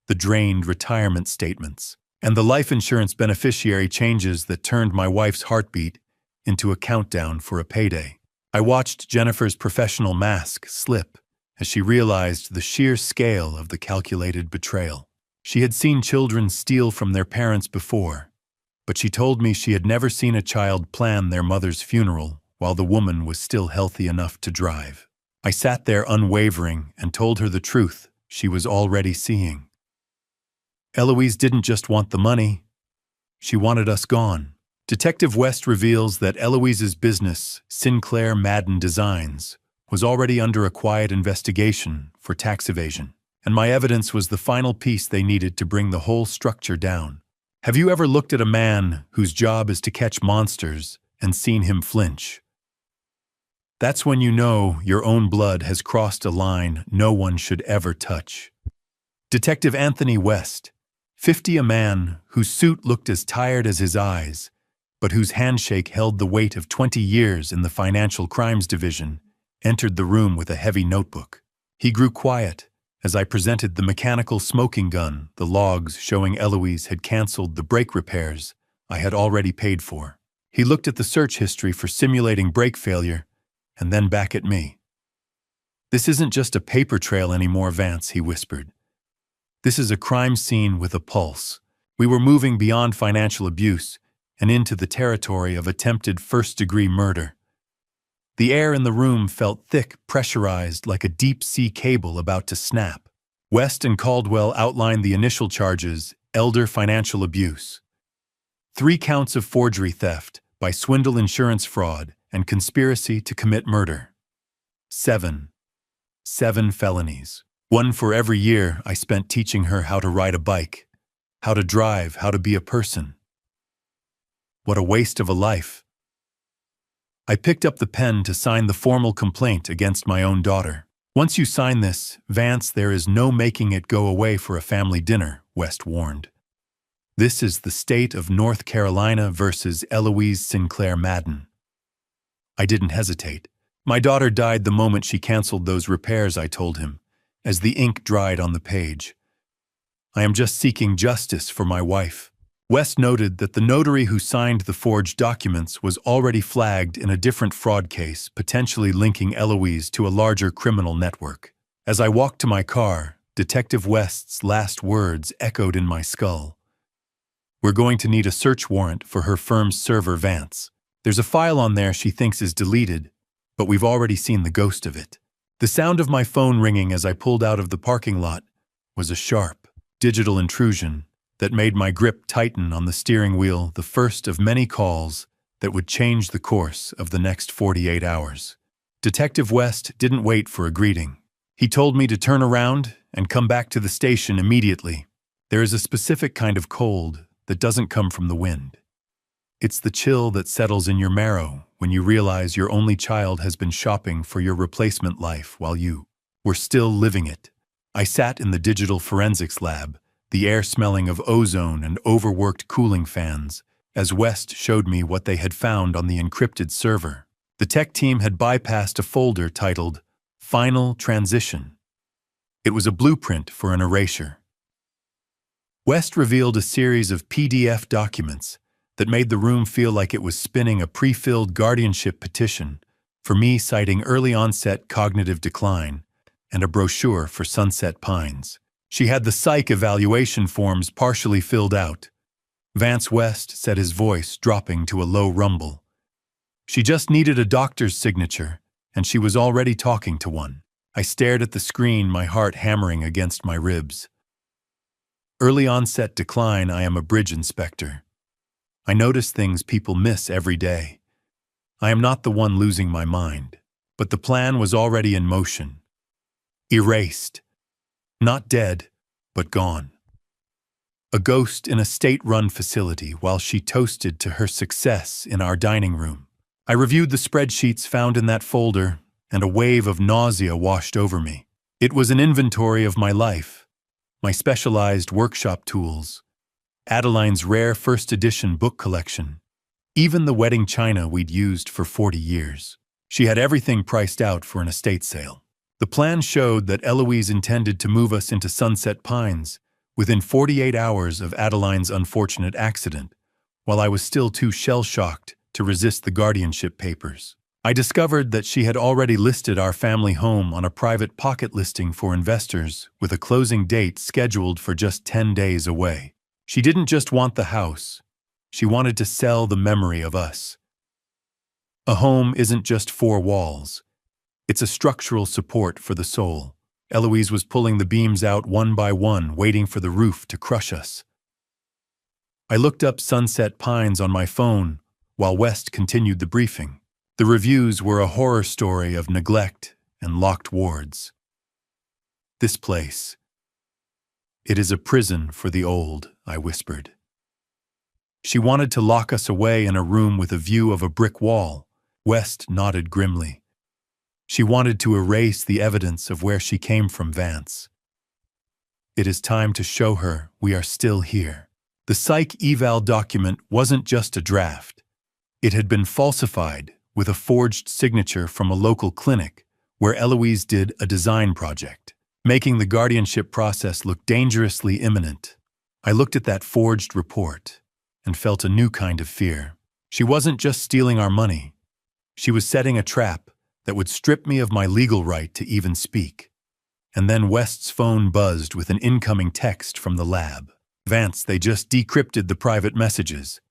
the drained retirement statements, and the life insurance beneficiary changes that turned my wife's heartbeat into a countdown for a payday. I watched Jennifer's professional mask slip as she realized the sheer scale of the calculated betrayal. She had seen children steal from their parents before, but she told me she had never seen a child plan their mother's funeral while the woman was still healthy enough to drive. I sat there unwavering and told her the truth she was already seeing. Eloise didn't just want the money, she wanted us gone. Detective West reveals that Eloise's business, Sinclair Madden Designs, was already under a quiet investigation for tax evasion, and my evidence was the final piece they needed to bring the whole structure down. Have you ever looked at a man whose job is to catch monsters and seen him flinch? That's when you know your own blood has crossed a line no one should ever touch. Detective Anthony West, 50, a man whose suit looked as tired as his eyes, but whose handshake held the weight of 20 years in the Financial Crimes Division, entered the room with a heavy notebook. He grew quiet as I presented the mechanical smoking gun, the logs showing Eloise had canceled the brake repairs I had already paid for. He looked at the search history for simulating brake failure, and then back at me. "This isn't just a paper trail anymore, Vance," he whispered. "This is a crime scene with a pulse." We were moving beyond financial abuse and into the territory of attempted first-degree murder. The air in the room felt thick, pressurized like a deep-sea cable about to snap. West and Caldwell outlined the initial charges: elder financial abuse, 3 counts of forgery theft by swindle insurance fraud, and conspiracy to commit murder. 7 felonies. 1 for every year I spent teaching her how to ride a bike, how to drive, how to be a person. What a waste of a life. I picked up the pen to sign the formal complaint against my own daughter. "Once you sign this, Vance, there is no making it go away for a family dinner," West warned. "This is the state of North Carolina versus Eloise Sinclair Madden." I didn't hesitate. "My daughter died the moment she canceled those repairs," I told him, as the ink dried on the page. "I am just seeking justice for my wife." West noted that the notary who signed the forged documents was already flagged in a different fraud case, potentially linking Eloise to a larger criminal network. As I walked to my car, Detective West's last words echoed in my skull. "We're going to need a search warrant for her firm's server, Vance. There's a file on there she thinks is deleted, but we've already seen the ghost of it." The sound of my phone ringing as I pulled out of the parking lot was a sharp, digital intrusion that made my grip tighten on the steering wheel, the first of many calls that would change the course of the next 48 hours. Detective West didn't wait for a greeting. He told me to turn around and come back to the station immediately. There is a specific kind of cold that doesn't come from the wind. It's the chill that settles in your marrow when you realize your only child has been shopping for your replacement life while you were still living it. I sat in the digital forensics lab, the air smelling of ozone and overworked cooling fans, as West showed me what they had found on the encrypted server. The tech team had bypassed a folder titled Final Transition. It was a blueprint for an erasure. West revealed a series of PDF documents that made the room feel like it was spinning a pre-filled guardianship petition for me, citing early-onset cognitive decline and a brochure for Sunset Pines. She had the psych evaluation forms partially filled out. Vance West said, his voice dropping to a low rumble. She just needed a doctor's signature, and she was already talking to one. I stared at the screen, my heart hammering against my ribs. Early onset decline. I am a bridge inspector. I notice things people miss every day. I am not the one losing my mind, but the plan was already in motion. Erased. Not dead, but gone. A ghost in a state-run facility while she toasted to her success in our dining room. I reviewed the spreadsheets found in that folder, and a wave of nausea washed over me. It was an inventory of my life, my specialized workshop tools, Adeline's rare first edition book collection, even the wedding china we'd used for 40 years. She had everything priced out for an estate sale. The plan showed that Eloise intended to move us into Sunset Pines within 48 hours of Adeline's unfortunate accident, while I was still too shell-shocked to resist the guardianship papers. I discovered that she had already listed our family home on a private pocket listing for investors with a closing date scheduled for just 10 days away. She didn't just want the house. She wanted to sell the memory of us. A home isn't just four walls. It's a structural support for the soul. Eloise was pulling the beams out one by one, waiting for the roof to crush us. I looked up Sunset Pines on my phone while West continued the briefing. The reviews were a horror story of neglect and locked wards. This place. It is a prison for the old, I whispered. She wanted to lock us away in a room with a view of a brick wall. West nodded grimly. She wanted to erase the evidence of where she came from, Vance. It is time to show her we are still here. The psych eval document wasn't just a draft. It had been falsified with a forged signature from a local clinic where Eloise did a design project, making the guardianship process look dangerously imminent. I looked at that forged report and felt a new kind of fear. She wasn't just stealing our money. She was setting a trap that would strip me of my legal right to even speak. And then West's phone buzzed with an incoming text from the lab. Vance, they just decrypted the private messages.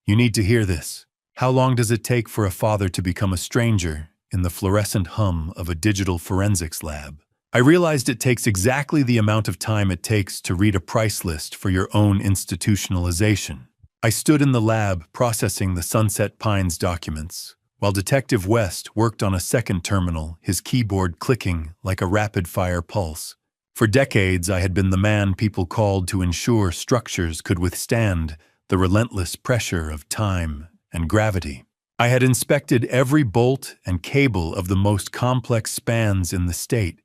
You need to hear this. How long does it take for a father to become a stranger in the fluorescent hum of a digital forensics lab? I realized it takes exactly the amount of time it takes to read a price list for your own institutionalization. I stood in the lab processing the Sunset Pines documents, while Detective West worked on a second terminal, his keyboard clicking like a rapid-fire pulse. For decades, I had been the man people called to ensure structures could withstand the relentless pressure of time and gravity. I had inspected every bolt and cable of the most complex spans in the state,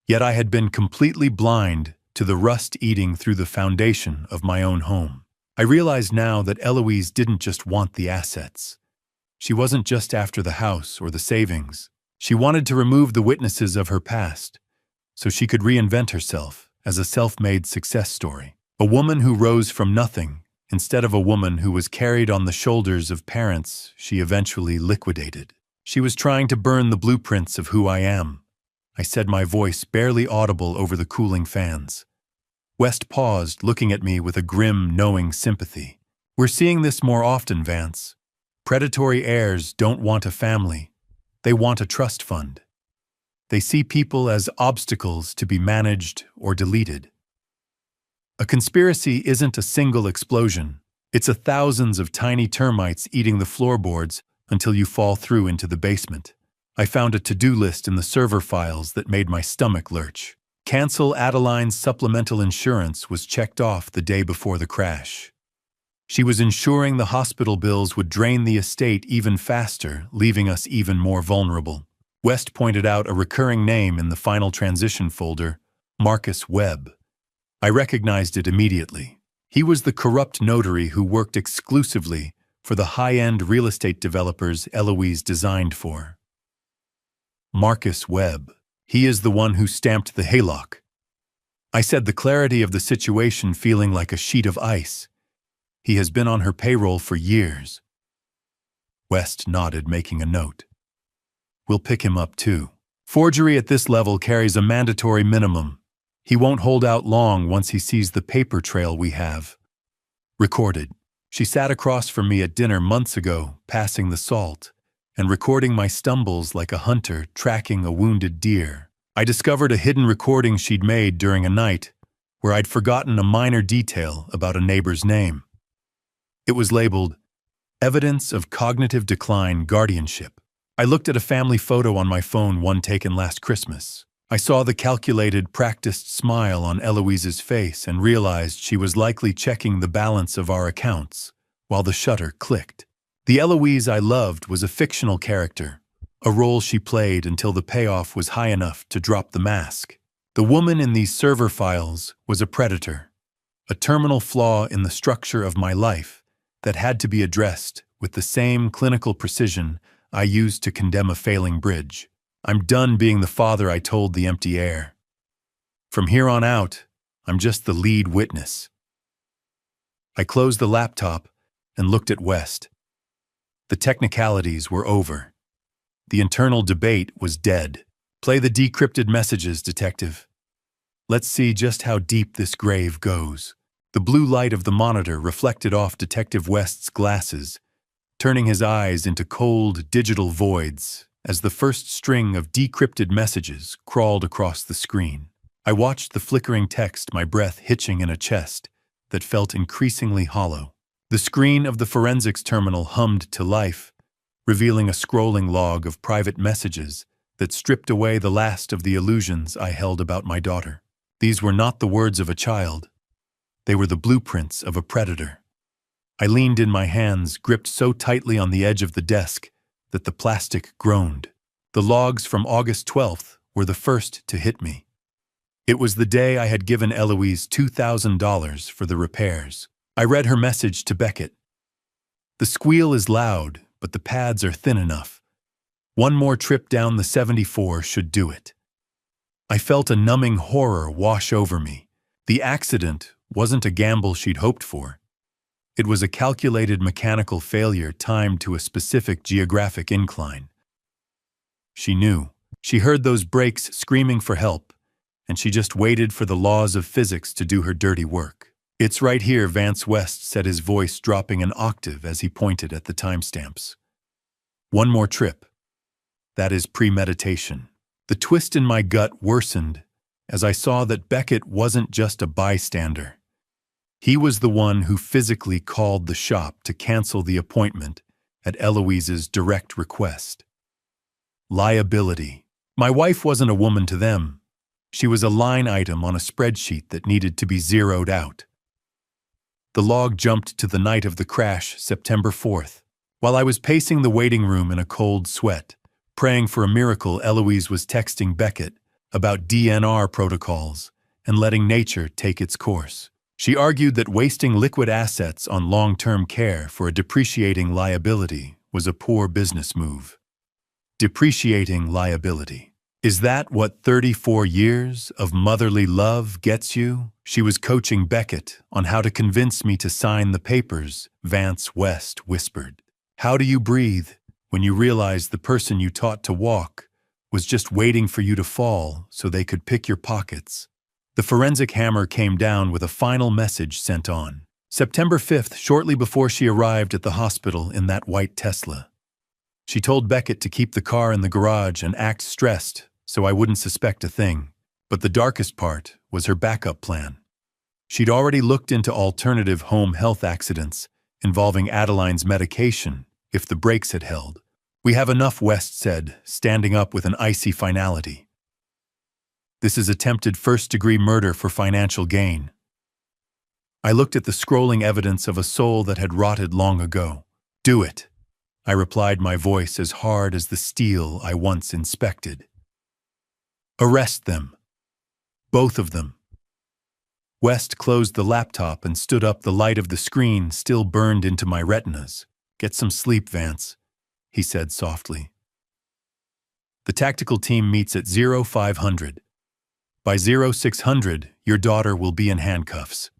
yet I had been completely blind to the rust eating through the foundation of my own home. I realized now that Eloise didn't just want the assets. She wasn't just after the house or the savings. She wanted to remove the witnesses of her past, so she could reinvent herself as a self-made success story. A woman who rose from nothing, instead of a woman who was carried on the shoulders of parents she eventually liquidated. She was trying to burn the blueprints of who I am. I said, my voice barely audible over the cooling fans. West paused, looking at me with a grim, knowing sympathy. We're seeing this more often, Vance. Predatory heirs don't want a family. They want a trust fund. They see people as obstacles to be managed or deleted. A conspiracy isn't a single explosion. It's thousands of tiny termites eating the floorboards until you fall through into the basement. I found a to-do list in the server files that made my stomach lurch. Cancel Adeline's supplemental insurance was checked off the day before the crash. She was ensuring the hospital bills would drain the estate even faster, leaving us even more vulnerable. West pointed out a recurring name in the final transition folder, Marcus Webb. I recognized it immediately. He was the corrupt notary who worked exclusively for the high-end real estate developers Eloise designed for. Marcus Webb. He is the one who stamped the haylock. I said, the clarity of the situation feeling like a sheet of ice. He has been on her payroll for years. West nodded, making a note. We'll pick him up too. Forgery at this level carries a mandatory minimum. He won't hold out long once he sees the paper trail we have. Recorded. She sat across from me at dinner months ago, passing the salt, and recording my stumbles like a hunter tracking a wounded deer. I discovered a hidden recording she'd made during a night where I'd forgotten a minor detail about a neighbor's name. It was labeled, Evidence of Cognitive Decline Guardianship. I looked at a family photo on my phone, one taken last Christmas. I saw the calculated, practiced smile on Eloise's face and realized she was likely checking the balance of our accounts while the shutter clicked. The Eloise I loved was a fictional character, a role she played until the payoff was high enough to drop the mask. The woman in these server files was a predator. a terminal flaw in the structure of my life that had to be addressed with the same clinical precision I used to condemn a failing bridge. I'm done being the father I told the empty air. From here on out, I'm just the lead witness. I closed the laptop and looked at West. The technicalities were over. The internal debate was dead. Play the decrypted messages, detective. Let's see just how deep this grave goes. The blue light of the monitor reflected off Detective West's glasses, turning his eyes into cold digital voids as the first string of decrypted messages crawled across the screen. I watched the flickering text, my breath hitching in a chest that felt increasingly hollow. The screen of the forensics terminal hummed to life, revealing a scrolling log of private messages that stripped away the last of the illusions I held about my daughter. These were not the words of a child. They were the blueprints of a predator. I leaned in my hands, gripped so tightly on the edge of the desk that the plastic groaned. The logs from August 12th were the first to hit me. It was the day I had given Eloise $2,000 for the repairs. I read her message to Beckett. The squeal is loud, but the pads are thin enough. One more trip down the 74 should do it. I felt a numbing horror wash over me. The accident wasn't a gamble she'd hoped for. It was a calculated mechanical failure timed to a specific geographic incline. She knew. She heard those brakes screaming for help, and she just waited for the laws of physics to do her dirty work. "It's right here," Vance West said, his voice dropping an octave as he pointed at the timestamps. One more trip. That is premeditation. The twist in my gut worsened as I saw that Beckett wasn't just a bystander. He was the one who physically called the shop to cancel the appointment at Eloise's direct request. Liability. My wife wasn't a woman to them. She was a line item on a spreadsheet that needed to be zeroed out. The log jumped to the night of the crash, September 4th. While I was pacing the waiting room in a cold sweat, praying for a miracle, Eloise was texting Beckett about DNR protocols and letting nature take its course. She argued that wasting liquid assets on long-term care for a depreciating liability was a poor business move. Depreciating liability. Is that what 34 years of motherly love gets you? She was coaching Beckett on how to convince me to sign the papers, Vance West whispered. How do you breathe when you realize the person you taught to walk was just waiting for you to fall so they could pick your pockets? The forensic hammer came down with a final message sent on. September 5th, shortly before she arrived at the hospital in that white Tesla. She told Beckett to keep the car in the garage and act stressed so I wouldn't suspect a thing. But the darkest part was her backup plan. She'd already looked into alternative home health accidents involving Adeline's medication if the brakes had held. "We have enough," West said, standing up with an icy finality. "This is attempted first-degree murder for financial gain." I looked at the scrolling evidence of a soul that had rotted long ago. "Do it," I replied, my voice as hard as the steel I once inspected. "Arrest them. Both of them." West closed the laptop and stood up. The light of the screen still burned into my retinas. "Get some sleep, Vance," he said softly. "The tactical team meets at 0500. By 0600, your daughter will be in handcuffs."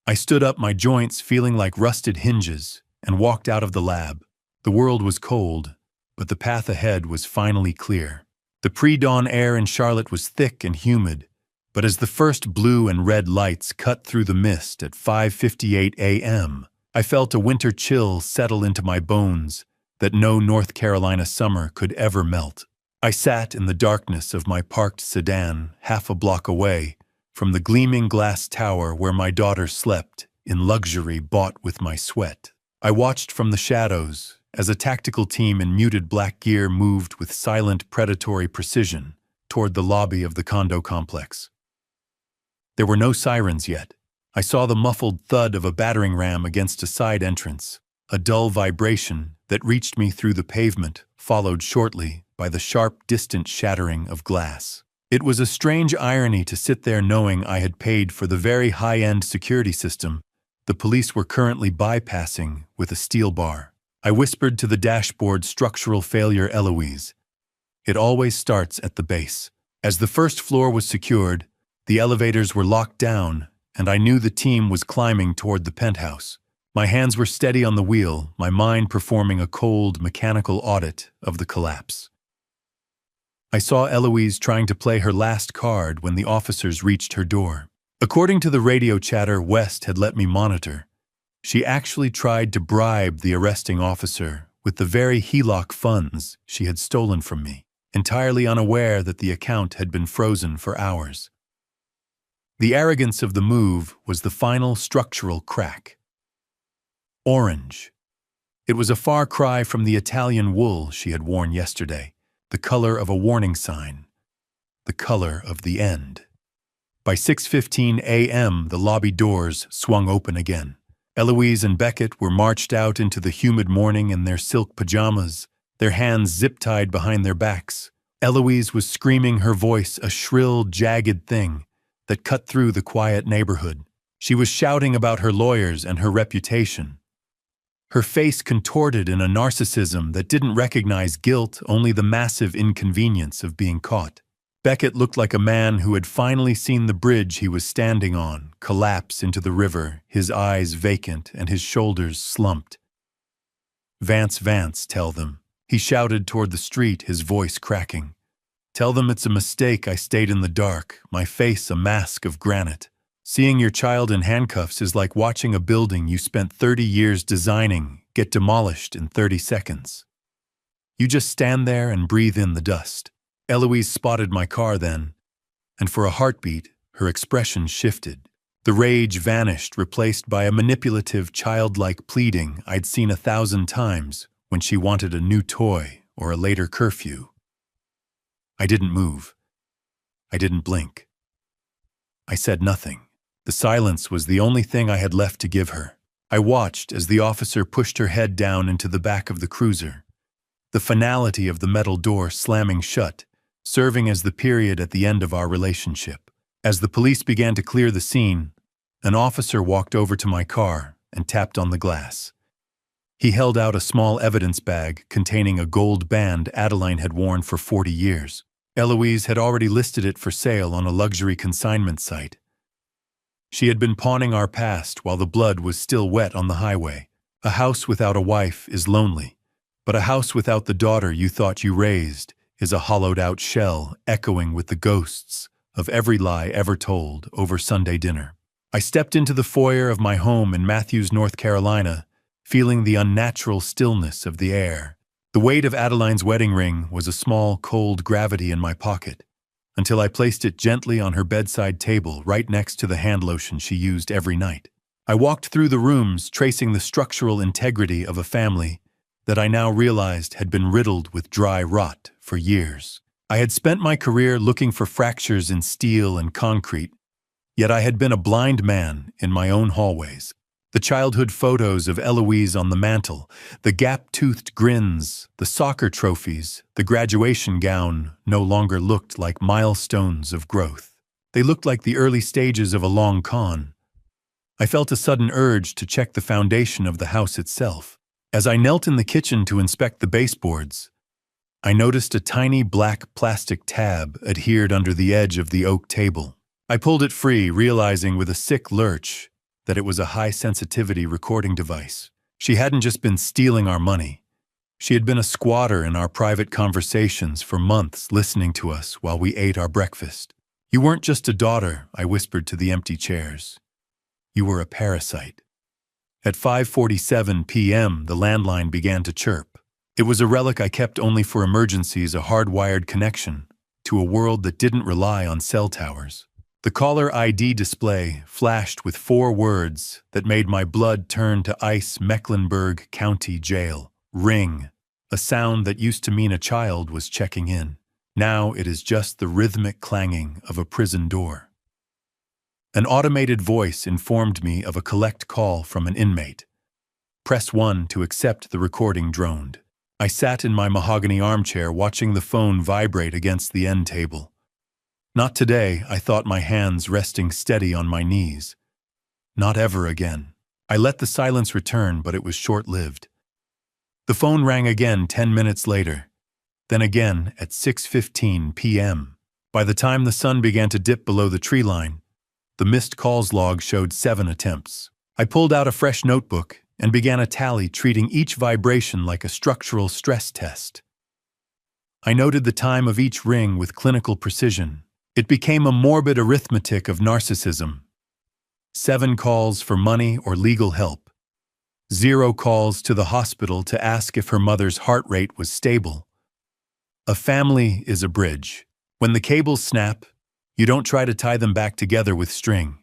I stood up, my joints feeling like rusted hinges, and walked out of the lab. The world was cold, but the path ahead was finally clear. The pre-dawn air in Charlotte was thick and humid, but as the first blue and red lights cut through the mist at 5:58 a.m., I felt a winter chill settle into my bones that no North Carolina summer could ever melt. I sat in the darkness of my parked sedan half a block away from the gleaming glass tower where my daughter slept in luxury bought with my sweat. I watched from the shadows as a tactical team in muted black gear moved with silent predatory precision toward the lobby of the condo complex. There were no sirens yet. I saw the muffled thud of a battering ram against a side entrance, a dull vibration that reached me through the pavement, followed shortly by the sharp, distant shattering of glass. It was a strange irony to sit there knowing I had paid for the very high-end security system the police were currently bypassing with a steel bar. I whispered to the dashboard structural failure Eloise. It always starts at the base. As the first floor was secured, the elevators were locked down, and I knew the team was climbing toward the penthouse. My hands were steady on the wheel, my mind performing a cold, mechanical audit of the collapse. I saw Eloise trying to play her last card when the officers reached her door. According to the radio chatter West had let me monitor, she actually tried to bribe the arresting officer with the very HELOC funds she had stolen from me, entirely unaware that the account had been frozen for hours. The arrogance of the move was the final structural crack. Orange. It was a far cry from the Italian wool she had worn yesterday, the color of a warning sign, the color of the end. By 6:15 a.m., the lobby doors swung open again. Eloise and Beckett were marched out into the humid morning in their silk pajamas, their hands zip-tied behind their backs. Eloise was screaming her voice, a shrill, jagged thing that cut through the quiet neighborhood. She was shouting about her lawyers and her reputation. Her face contorted in a narcissism that didn't recognize guilt, only the massive inconvenience of being caught. Beckett looked like a man who had finally seen the bridge he was standing on collapse into the river, his eyes vacant and his shoulders slumped. Vance, tell them. He shouted toward the street, his voice cracking. Tell them it's a mistake I stayed in the dark, my face a mask of granite. Seeing your child in handcuffs is like watching a building you spent 30 years designing get demolished in 30 seconds. You just stand there and breathe in the dust. Eloise spotted my car then, and for a heartbeat, her expression shifted. The rage vanished, replaced by a manipulative, childlike pleading I'd seen 1,000 times when she wanted a new toy or a later curfew. I didn't move. I didn't blink. I said nothing. The silence was the only thing I had left to give her. I watched as the officer pushed her head down into the back of the cruiser, the finality of the metal door slamming shut, serving as the period at the end of our relationship. As the police began to clear the scene, an officer walked over to my car and tapped on the glass. He held out a small evidence bag containing a gold band Adeline had worn for 40 years. Eloise had already listed it for sale on a luxury consignment site. She had been pawning our past while the blood was still wet on the highway. A house without a wife is lonely, but a house without the daughter you thought you raised is a hollowed-out shell echoing with the ghosts of every lie ever told over Sunday dinner. I stepped into the foyer of my home in Matthews, North Carolina, feeling the unnatural stillness of the air. The weight of Adeline's wedding ring was a small, cold gravity in my pocket, until I placed it gently on her bedside table right next to the hand lotion she used every night. I walked through the rooms, tracing the structural integrity of a family that I now realized had been riddled with dry rot for years. I had spent my career looking for fractures in steel and concrete, yet I had been a blind man in my own hallways. The childhood photos of Eloise on the mantel, the gap-toothed grins, the soccer trophies, the graduation gown no longer looked like milestones of growth. They looked like the early stages of a long con. I felt a sudden urge to check the foundation of the house itself. As I knelt in the kitchen to inspect the baseboards, I noticed a tiny black plastic tab adhered under the edge of the oak table. I pulled it free, realizing with a sick lurch that it was a high-sensitivity recording device. She hadn't just been stealing our money. She had been a squatter in our private conversations for months, listening to us while we ate our breakfast. You weren't just a daughter, I whispered to the empty chairs. You were a parasite. At 5:47 p.m., the landline began to chirp. It was a relic I kept only for emergencies, a hardwired connection to a world that didn't rely on cell towers. The caller ID display flashed with 4 words that made my blood turn to ice. Mecklenburg County Jail. Ring. A sound that used to mean a child was checking in. Now it is just the rhythmic clanging of a prison door. An automated voice informed me of a collect call from an inmate. Press 1 to accept, the recording droned. I sat in my mahogany armchair watching the phone vibrate against the end table. Not today, I thought, my hands resting steady on my knees. Not ever again. I let the silence return, but it was short-lived. The phone rang again 10 minutes later, then again at 6:15 p.m. By the time the sun began to dip below the tree line, the missed calls log showed 7 attempts. I pulled out a fresh notebook and began a tally, treating each vibration like a structural stress test. I noted the time of each ring with clinical precision. It became a morbid arithmetic of narcissism. 7 calls for money or legal help. 0 calls to the hospital to ask if her mother's heart rate was stable. A family is a bridge. When the cables snap, you don't try to tie them back together with string.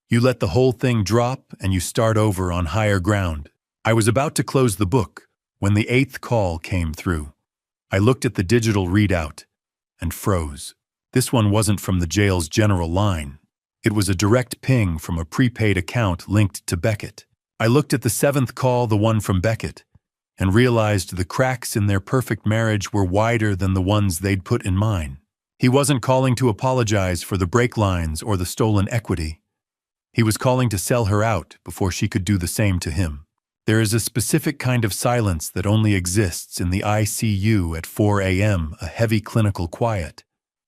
You let the whole thing drop and you start over on higher ground. I was about to close the book when the 8th call came through. I looked at the digital readout and froze. This one wasn't from the jail's general line. It was a direct ping from a prepaid account linked to Beckett. I looked at the 7th call, the one from Beckett, and realized the cracks in their perfect marriage were wider than the ones they'd put in mine. He wasn't calling to apologize for the brake lines or the stolen equity. He was calling to sell her out before she could do the same to him. There is a specific kind of silence that only exists in the ICU at 4 a.m., a heavy clinical quiet,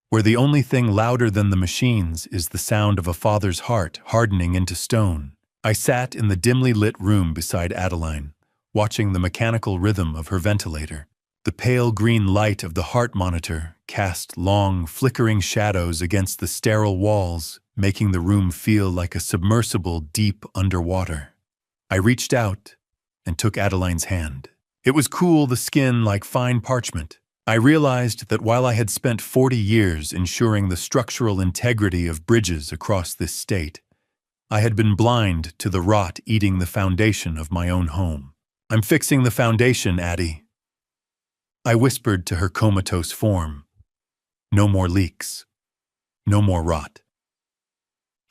where the only thing louder than the machines is the sound of a father's heart hardening into stone. I sat in the dimly lit room beside Adeline, watching the mechanical rhythm of her ventilator. The pale green light of the heart monitor cast long, flickering shadows against the sterile walls, making the room feel like a submersible deep underwater. I reached out and took Adeline's hand. It was cool, the skin like fine parchment. I realized that while I had spent 40 years ensuring the structural integrity of bridges across this state, I had been blind to the rot eating the foundation of my own home. "I'm fixing the foundation, Addie," I whispered to her comatose form. No more leaks. No more rot.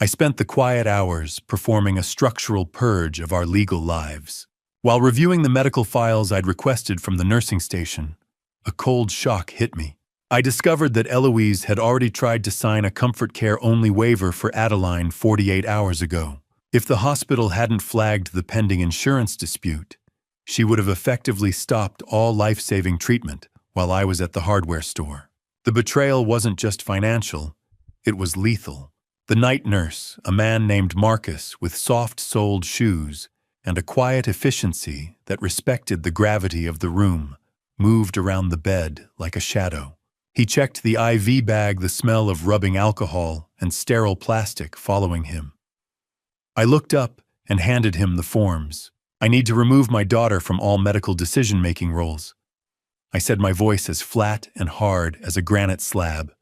I spent the quiet hours performing a structural purge of our legal lives. While reviewing the medical files I'd requested from the nursing station, a cold shock hit me. I discovered that Eloise had already tried to sign a comfort care-only waiver for Adeline 48 hours ago. If the hospital hadn't flagged the pending insurance dispute, she would have effectively stopped all life-saving treatment while I was at the hardware store. The betrayal wasn't just financial, it was lethal. The night nurse, a man named Marcus with soft-soled shoes and a quiet efficiency that respected the gravity of the room, moved around the bed like a shadow. He checked the IV bag, the smell of rubbing alcohol and sterile plastic following him. I looked up and handed him the forms. "I need to remove my daughter from all medical decision-making roles," I said, my voice as flat and hard as a granite slab.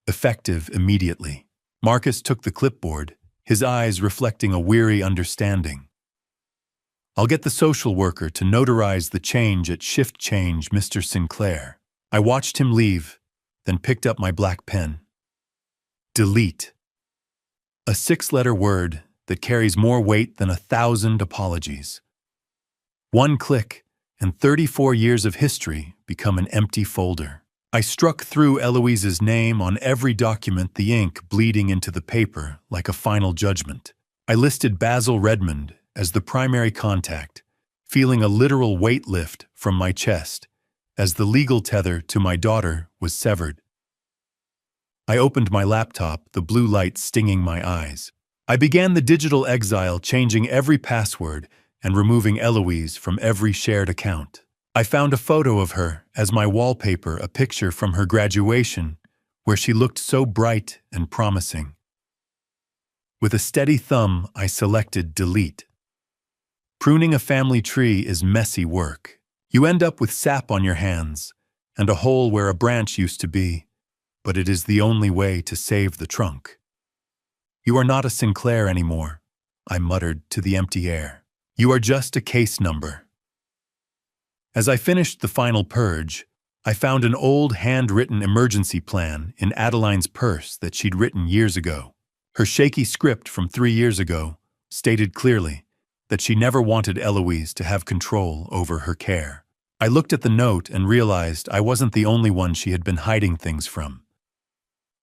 Effective immediately. Marcus took the clipboard, his eyes reflecting a weary understanding. "I'll get the social worker to notarize the change at shift change, Mr. Sinclair." I watched him leave, then picked up my black pen. Delete. A 6-letter word that carries more weight than 1,000 apologies. One click, and 34 years of history become an empty folder. I struck through Eloise's name on every document, the ink bleeding into the paper like a final judgment. I listed Basil Redmond as the primary contact, feeling a literal weight lift from my chest as the legal tether to my daughter was severed. I opened my laptop, the blue light stinging my eyes. I began the digital exile, changing every password and removing Eloise from every shared account. I found a photo of her as my wallpaper, a picture from her graduation, where she looked so bright and promising. With a steady thumb, I selected delete. Pruning a family tree is messy work. You end up with sap on your hands and a hole where a branch used to be, but it is the only way to save the trunk. "You are not a Sinclair anymore," I muttered to the empty air. "You are just a case number." As I finished the final purge, I found an old handwritten emergency plan in Adeline's purse that she'd written years ago. Her shaky script from 3 years ago stated clearly that she never wanted Eloise to have control over her care. I looked at the note and realized I wasn't the only one she had been hiding things from.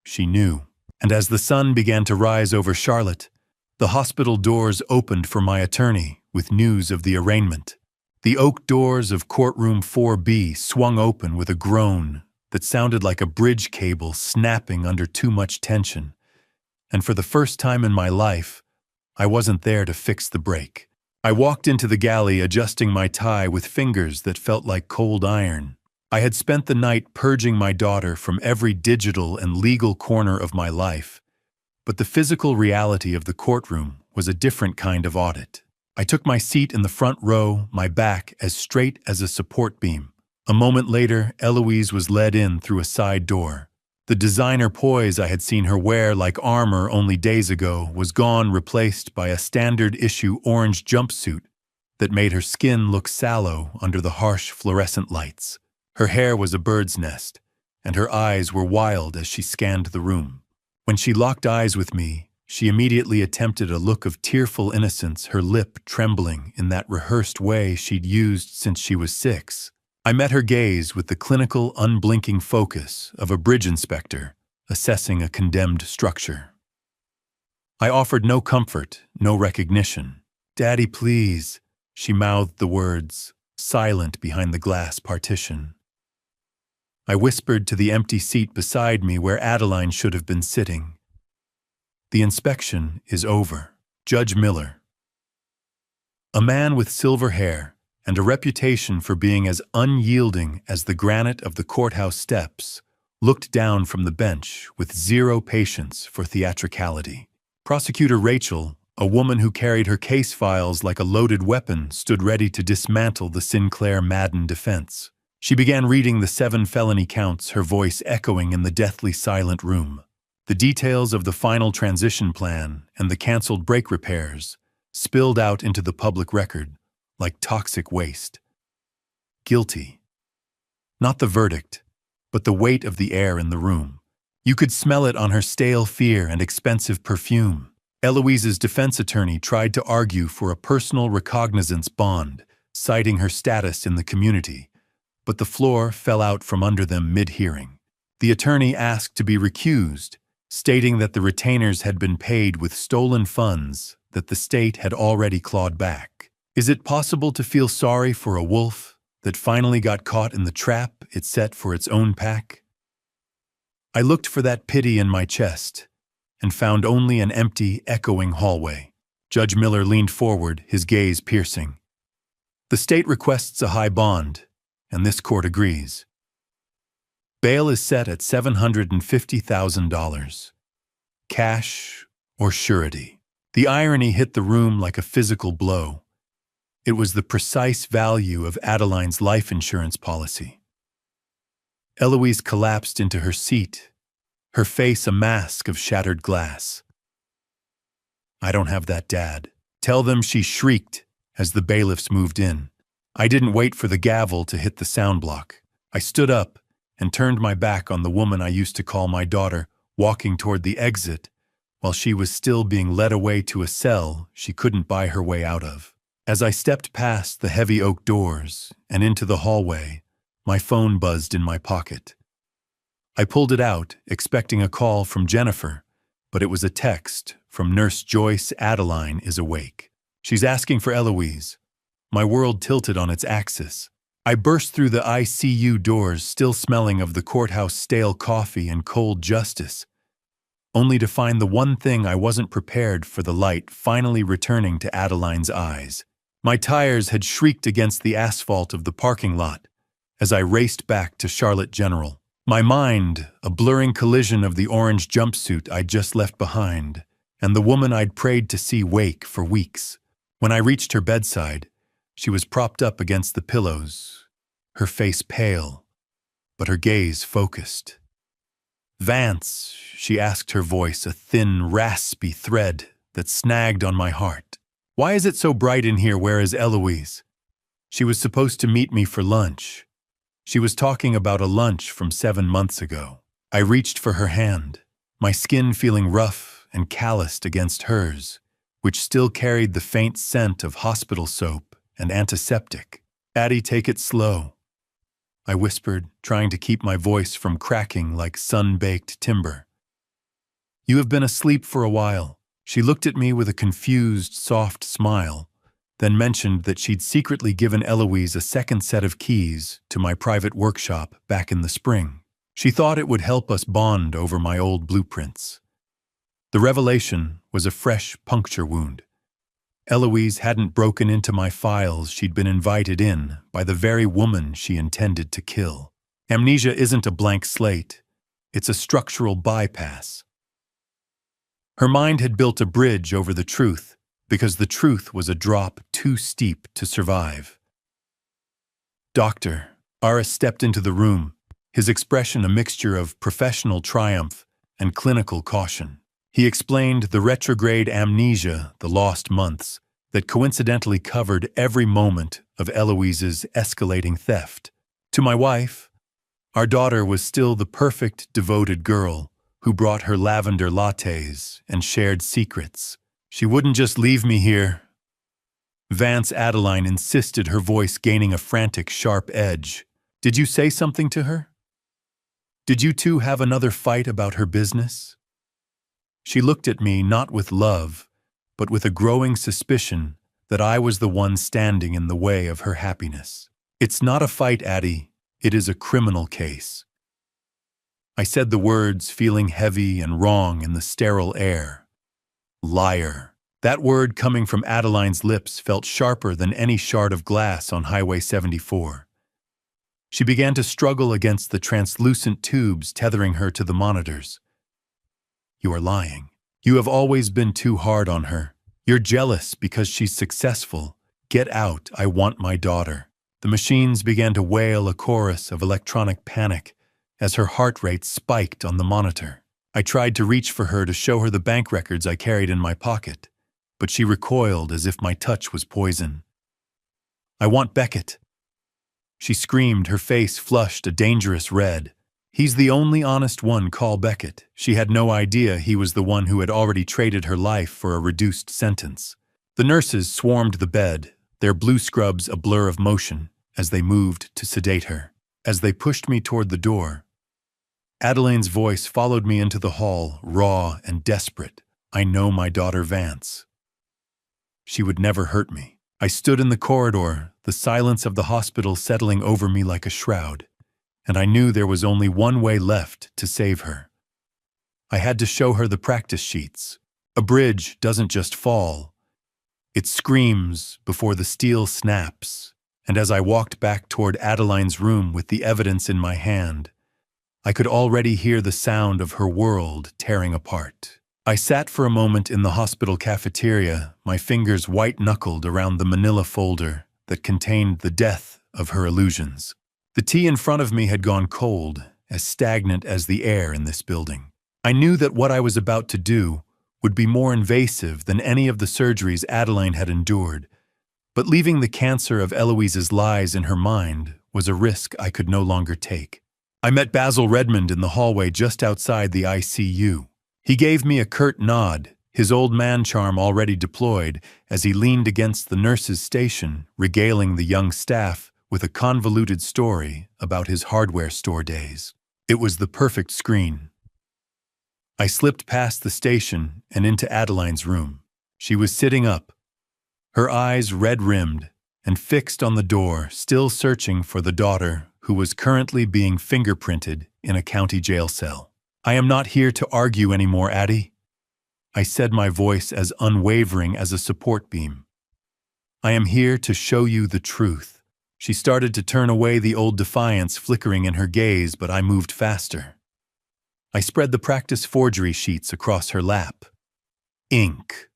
She knew. And as the sun began to rise over Charlotte, the hospital doors opened for my attorney with news of the arraignment. The oak doors of courtroom 4B swung open with a groan that sounded like a bridge cable snapping under too much tension. And for the first time in my life, I wasn't there to fix the break. I walked into the galley adjusting my tie with fingers that felt like cold iron. I had spent the night purging my daughter from every digital and legal corner of my life, but the physical reality of the courtroom was a different kind of audit. I took my seat in the front row, my back as straight as a support beam. A moment later, Eloise was led in through a side door. The designer poise I had seen her wear like armor only days ago was gone, replaced by a standard-issue orange jumpsuit that made her skin look sallow under the harsh fluorescent lights. Her hair was a bird's nest, and her eyes were wild as she scanned the room. When she locked eyes with me, she immediately attempted a look of tearful innocence, her lip trembling in that rehearsed way she'd used since she was 6. I met her gaze with the clinical, unblinking focus of a bridge inspector assessing a condemned structure. I offered no comfort, no recognition. "Daddy, please," she mouthed the words, silent behind the glass partition. I whispered to the empty seat beside me where Adeline should have been sitting. "The inspection is over. Judge Miller." A man with silver hair and a reputation for being as unyielding as the granite of the courthouse steps, looked down from the bench with zero patience for theatricality. Prosecutor Rachel, a woman who carried her case files like a loaded weapon, stood ready to dismantle the Sinclair Madden defense. She began reading the 7 felony counts, her voice echoing in the deathly silent room. The details of the final transition plan and the canceled brake repairs spilled out into the public record like toxic waste. Guilty. Not the verdict, but the weight of the air in the room. You could smell it on her stale fear and expensive perfume. Eloise's defense attorney tried to argue for a personal recognizance bond, citing her status in the community, but the floor fell out from under them mid-hearing. The attorney asked to be recused, stating that the retainers had been paid with stolen funds that the state had already clawed back. Is it possible to feel sorry for a wolf that finally got caught in the trap it set for its own pack? I looked for that pity in my chest and found only an empty, echoing hallway. Judge Miller leaned forward, his gaze piercing. "The state requests a high bond, and this court agrees. Bail is set at $750,000. Cash or surety." The irony hit the room like a physical blow. It was the precise value of Adeline's life insurance policy. Eloise collapsed into her seat, her face a mask of shattered glass. "I don't have that, Dad. Tell them," she shrieked as the bailiffs moved in. I didn't wait for the gavel to hit the sound block. I stood up and turned my back on the woman I used to call my daughter, walking toward the exit while she was still being led away to a cell she couldn't buy her way out of. As I stepped past the heavy oak doors and into the hallway, my phone buzzed in my pocket. I pulled it out, expecting a call from Jennifer, but it was a text from Nurse Joyce. "Adeline is awake. She's asking for Eloise." My world tilted on its axis. I burst through the ICU doors, still smelling of the courthouse stale coffee and cold justice, only to find the one thing I wasn't prepared for: the light finally returning to Adeline's eyes. My tires had shrieked against the asphalt of the parking lot as I raced back to Charlotte General. My mind, a blurring collision of the orange jumpsuit I'd just left behind and the woman I'd prayed to see wake for weeks. When I reached her bedside, she was propped up against the pillows, her face pale, but her gaze focused. "Vance," she asked, her voice a thin, raspy thread that snagged on my heart. "Why is it so bright in here? Where is Eloise? She was supposed to meet me for lunch." She was talking about a lunch from 7 months ago. I reached for her hand, my skin feeling rough and calloused against hers, which still carried the faint scent of hospital soap and antiseptic. "Addie, take it slow," I whispered, trying to keep my voice from cracking like sun-baked timber. You have been asleep for a while." She looked at me with a confused, soft smile, then mentioned that she'd secretly given Eloise a second set of keys to my private workshop back in the spring. She thought it would help us bond over my old blueprints. The revelation was a fresh puncture wound. Eloise hadn't broken into my files she'd been invited in by the very woman she intended to kill. Amnesia isn't a blank slate. It's a structural bypass. Her mind had built a bridge over the truth because the truth was a drop too steep to survive. "Doctor," Aris stepped into the room, his expression a mixture of professional triumph and clinical caution. He explained the retrograde amnesia, the lost months, that coincidentally covered every moment of Eloise's escalating theft. To my wife, our daughter was still the perfect, devoted girl who brought her lavender lattes and shared secrets. "She wouldn't just leave me here." Vance Adeline insisted, her voice gaining a frantic, sharp edge. "Did you say something to her? Did you two have another fight about her business?" She looked at me not with love, but with a growing suspicion that I was the one standing in the way of her happiness. "It's not a fight, Addie. It is a criminal case." I said the words, feeling heavy and wrong in the sterile air. Liar. That word coming from Adeline's lips felt sharper than any shard of glass on Highway 74. She began to struggle against the translucent tubes tethering her to the monitors. "You are lying. You have always been too hard on her. You're jealous because she's successful. Get out, I want my daughter." The machines began to wail a chorus of electronic panic as her heart rate spiked on the monitor. I tried to reach for her to show her the bank records I carried in my pocket, but she recoiled as if my touch was poison. "I want Beckett." She screamed, her face flushed a dangerous red. "He's the only honest one, call Beckett." She had no idea he was the one who had already traded her life for a reduced sentence. The nurses swarmed the bed, their blue scrubs a blur of motion as they moved to sedate her. As they pushed me toward the door, Adeline's voice followed me into the hall, raw and desperate. "I know my daughter Vance. She would never hurt me." I stood in the corridor, the silence of the hospital settling over me like a shroud, and I knew there was only one way left to save her. I had to show her the practice sheets. A bridge doesn't just fall. It screams before the steel snaps, and as I walked back toward Adeline's room with the evidence in my hand, I could already hear the sound of her world tearing apart. I sat for a moment in the hospital cafeteria, my fingers white-knuckled around the manila folder that contained the death of her illusions. The tea in front of me had gone cold, as stagnant as the air in this building. I knew that what I was about to do would be more invasive than any of the surgeries Adeline had endured, but leaving the cancer of Eloise's lies in her mind was a risk I could no longer take. I met Basil Redmond in the hallway just outside the ICU. He gave me a curt nod, his old man charm already deployed, as he leaned against the nurse's station, regaling the young staff with a convoluted story about his hardware store days. It was the perfect screen. I slipped past the station and into Adeline's room. She was sitting up, her eyes red-rimmed and fixed on the door, still searching for the daughter who was currently being fingerprinted in a county jail cell. "I am not here to argue anymore, Addie," I said, my voice as unwavering as a support beam. "I am here to show you the truth." She started to turn away, the old defiance flickering in her gaze, but I moved faster. I spread the practice forgery sheets across her lap. Ink,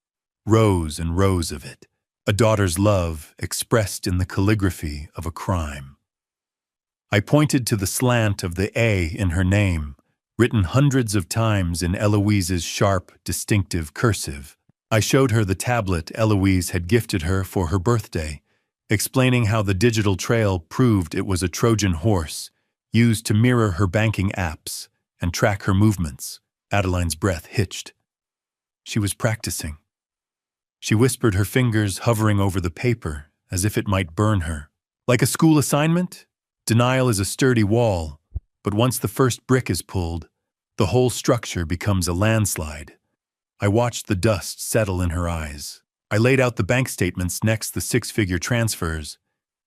rows and rows of it, a daughter's love expressed in the calligraphy of a crime. I pointed to the slant of the A in her name, written hundreds of times in Eloise's sharp, distinctive cursive. I showed her the tablet Eloise had gifted her for her birthday, explaining how the digital trail proved it was a Trojan horse, used to mirror her banking apps and track her movements. Adeline's breath hitched. She was practicing. She whispered, her fingers hovering over the paper as if it might burn her. "Like a school assignment? Denial is a sturdy wall, but once the first brick is pulled, The whole structure becomes a landslide. I watched the dust settle in her eyes. I laid out the bank statements, next the six-figure transfers,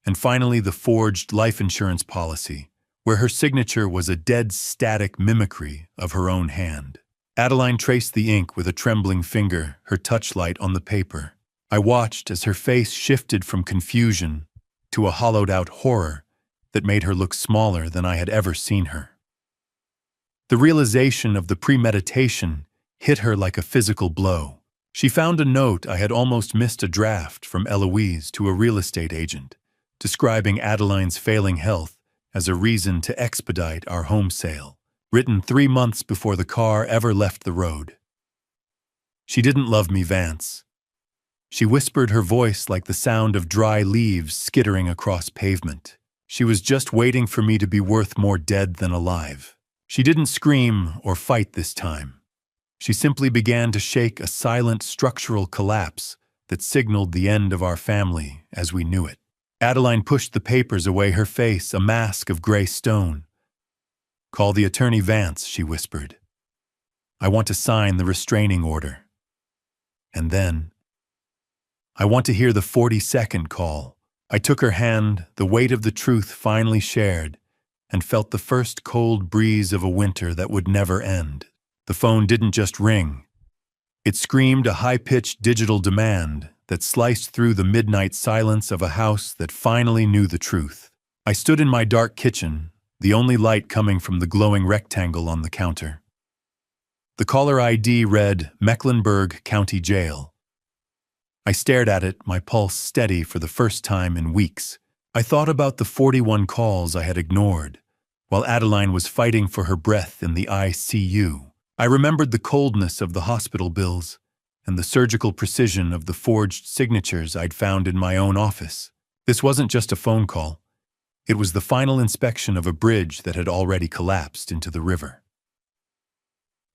and finally the forged life insurance policy, where her signature was a dead static mimicry of her own hand. Adeline traced the ink with a trembling finger, her touchlight on the paper. I watched as her face shifted from confusion to a hollowed-out horror that made her look smaller than I had ever seen her. The realization of the premeditation hit her like a physical blow. She found a note I had almost missed, a draft from Eloise to a real estate agent, describing Adeline's failing health as a reason to expedite our home sale, written 3 months before the car ever left the road. She didn't love me, Vance. She whispered, her voice like the sound of dry leaves skittering across pavement. She was just waiting for me to be worth more dead than alive. She didn't scream or fight this time. She simply began to shake, a silent structural collapse that signaled the end of our family as we knew it. Adeline pushed the papers away, her face a mask of gray stone. "Call the attorney, Vance," she whispered. "I want to sign the restraining order. And then, I want to hear the 40-second call." I took her hand, the weight of the truth finally shared, and felt the first cold breeze of a winter that would never end. The phone didn't just ring. It screamed a high-pitched digital demand that sliced through the midnight silence of a house that finally knew the truth. I stood in my dark kitchen, the only light coming from the glowing rectangle on the counter. The caller ID read Mecklenburg County Jail. I stared at it, my pulse steady for the first time in weeks. I thought about the 41 calls I had ignored, while Adeline was fighting for her breath in the ICU. I remembered the coldness of the hospital bills and the surgical precision of the forged signatures I'd found in my own office. This wasn't just a phone call. It was the final inspection of a bridge that had already collapsed into the river.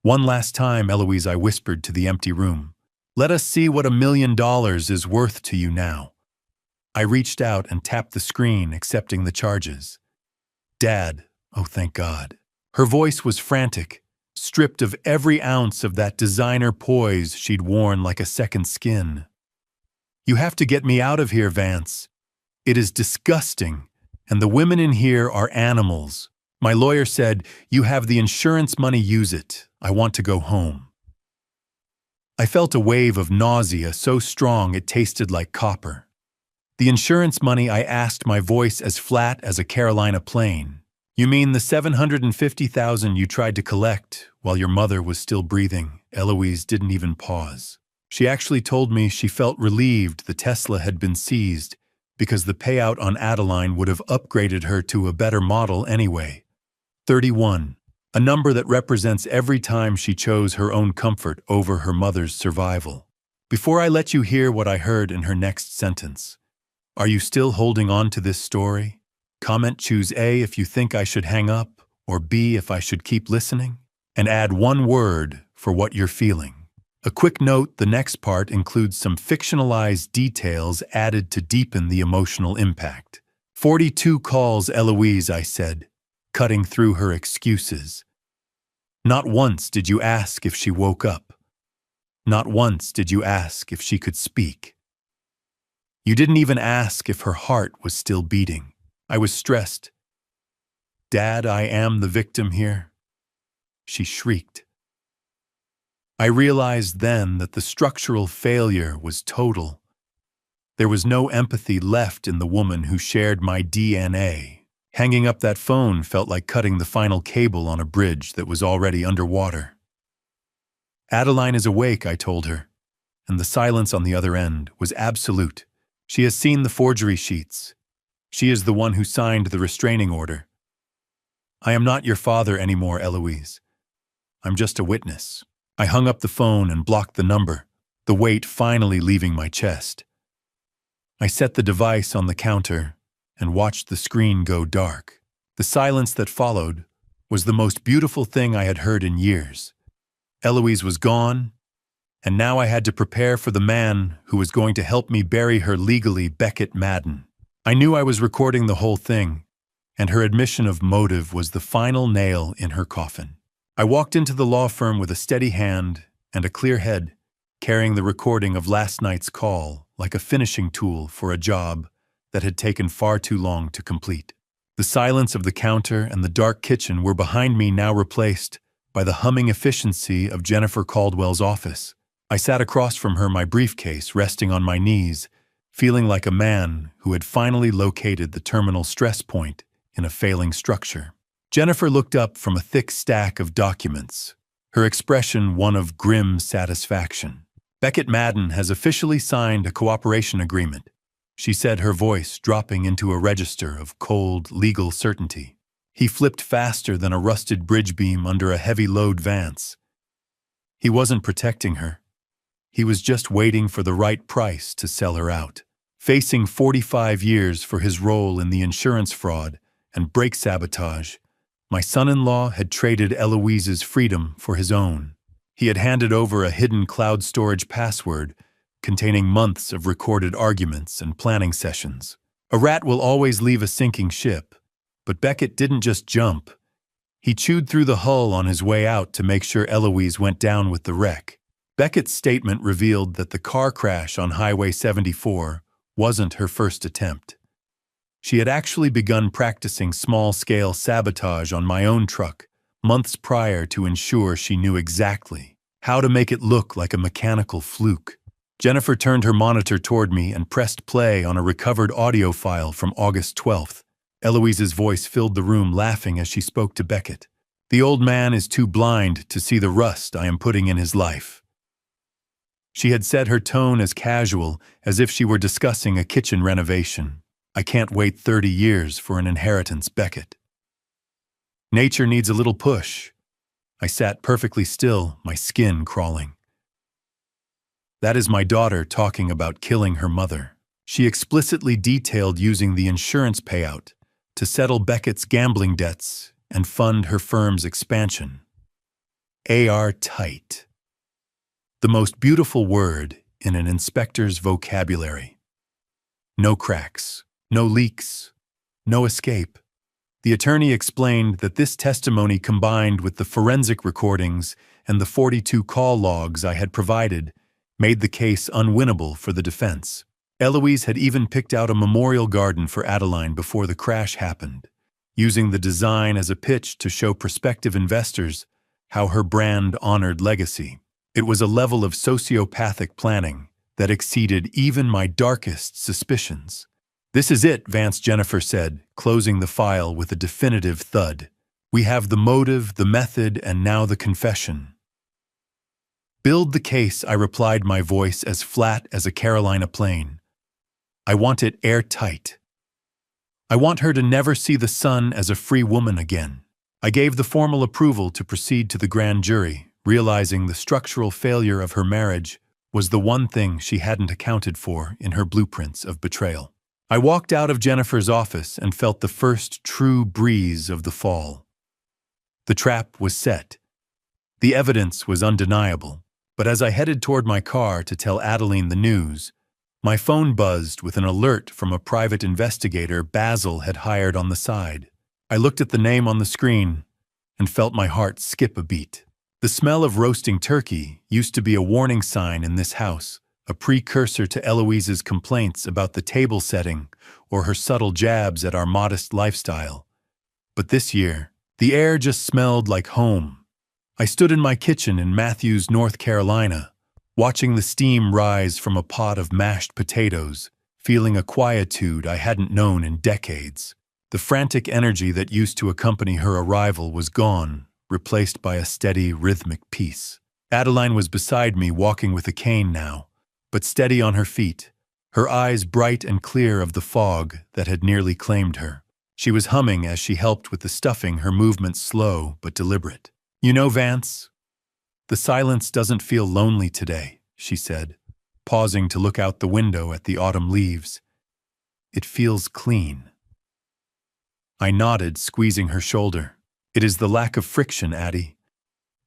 "One last time, Eloise," I whispered to the empty room. "Let us see what $1 million is worth to you now." I reached out and tapped the screen, accepting the charges. "Dad, oh thank God." Her voice was frantic, stripped of every ounce of that designer poise she'd worn like a second skin. "You have to get me out of here, Vance. It is disgusting, and the women in here are animals. My lawyer said, you have the insurance money, use it. I want to go home." I felt a wave of nausea so strong it tasted like copper. "The insurance money?" I asked, my voice as flat as a Carolina plane. "You mean the $750,000 you tried to collect while your mother was still breathing?" Eloise didn't even pause. She actually told me she felt relieved the Tesla had been seized because the payout on Adeline would have upgraded her to a better model anyway. 31. A number that represents every time she chose her own comfort over her mother's survival. Before I let you hear what I heard in her next sentence, are you still holding on to this story? Comment, choose A if you think I should hang up, or B if I should keep listening, and add one word for what you're feeling. A quick note, the next part includes some fictionalized details added to deepen the emotional impact. 42 calls, Eloise, I said, cutting through her excuses. Not once did you ask if she woke up. Not once did you ask if she could speak. You didn't even ask if her heart was still beating. I was stressed. "Dad, I am the victim here," she shrieked. I realized then that the structural failure was total. There was no empathy left in the woman who shared my DNA. Hanging up that phone felt like cutting the final cable on a bridge that was already underwater. "Adeline is awake," I told her, and the silence on the other end was absolute. "She has seen the forgery sheets. She is the one who signed the restraining order. I am not your father anymore, Eloise. I'm just a witness." I hung up the phone and blocked the number, the weight finally leaving my chest. I set the device on the counter and watched the screen go dark. The silence that followed was the most beautiful thing I had heard in years. Eloise was gone, and now I had to prepare for the man who was going to help me bury her legally, Beckett Madden. I knew I was recording the whole thing, and her admission of motive was the final nail in her coffin. I walked into the law firm with a steady hand and a clear head, carrying the recording of last night's call like a finishing tool for a job that had taken far too long to complete. The silence of the counter and the dark kitchen were behind me, now replaced by the humming efficiency of Jennifer Caldwell's office. I sat across from her, my briefcase resting on my knees, feeling like a man who had finally located the terminal stress point in a failing structure. Jennifer looked up from a thick stack of documents, her expression one of grim satisfaction. "Beckett Madden has officially signed a cooperation agreement," she said, her voice dropping into a register of cold, legal certainty. He flipped faster than a rusted bridge beam under a heavy load Vance. He wasn't protecting her. He was just waiting for the right price to sell her out. Facing 45 years for his role in the insurance fraud and brake sabotage, my son-in-law had traded Eloise's freedom for his own. He had handed over a hidden cloud storage password containing months of recorded arguments and planning sessions. A rat will always leave a sinking ship, but Beckett didn't just jump. He chewed through the hull on his way out to make sure Eloise went down with the wreck. Beckett's statement revealed that the car crash on Highway 74 wasn't her first attempt. She had actually begun practicing small-scale sabotage on my own truck months prior to ensure she knew exactly how to make it look like a mechanical fluke. Jennifer turned her monitor toward me and pressed play on a recovered audio file from August 12th. Eloise's voice filled the room, laughing as she spoke to Beckett. "The old man is too blind to see the rust I am putting in his life." She had said, her tone as casual as if she were discussing a kitchen renovation. "I can't wait 30 years for an inheritance, Beckett. Nature needs a little push." I sat perfectly still, my skin crawling. "That is my daughter talking about killing her mother." She explicitly detailed using the insurance payout to settle Beckett's gambling debts and fund her firm's expansion. Tight. The most beautiful word in an inspector's vocabulary. No cracks, no leaks, no escape. The attorney explained that this testimony, combined with the forensic recordings and the 42 call logs I had provided, made the case unwinnable for the defense. Eloise had even picked out a memorial garden for Adeline before the crash happened, using the design as a pitch to show prospective investors how her brand honored legacy. It was a level of sociopathic planning that exceeded even my darkest suspicions. "This is it," Vance Jennifer said, closing the file with a definitive thud. "We have the motive, the method, and now the confession." "Build the case," I replied, my voice as flat as a Carolina plane. "I want it airtight. I want her to never see the sun as a free woman again." I gave the formal approval to proceed to the grand jury, realizing the structural failure of her marriage was the one thing she hadn't accounted for in her blueprints of betrayal. I walked out of Jennifer's office and felt the first true breeze of the fall. The trap was set. The evidence was undeniable. But as I headed toward my car to tell Adeline the news, my phone buzzed with an alert from a private investigator Basil had hired on the side. I looked at the name on the screen and felt my heart skip a beat. The smell of roasting turkey used to be a warning sign in this house, a precursor to Eloise's complaints about the table setting or her subtle jabs at our modest lifestyle. But this year, the air just smelled like home. I stood in my kitchen in Matthews, North Carolina, watching the steam rise from a pot of mashed potatoes, feeling a quietude I hadn't known in decades. The frantic energy that used to accompany her arrival was gone, replaced by a steady, rhythmic peace. Adeline was beside me, walking with a cane now, but steady on her feet, her eyes bright and clear of the fog that had nearly claimed her. She was humming as she helped with the stuffing, her movements slow but deliberate. "You know, Vance, the silence doesn't feel lonely today," she said, pausing to look out the window at the autumn leaves. "It feels clean." I nodded, squeezing her shoulder. "It is the lack of friction, Addie.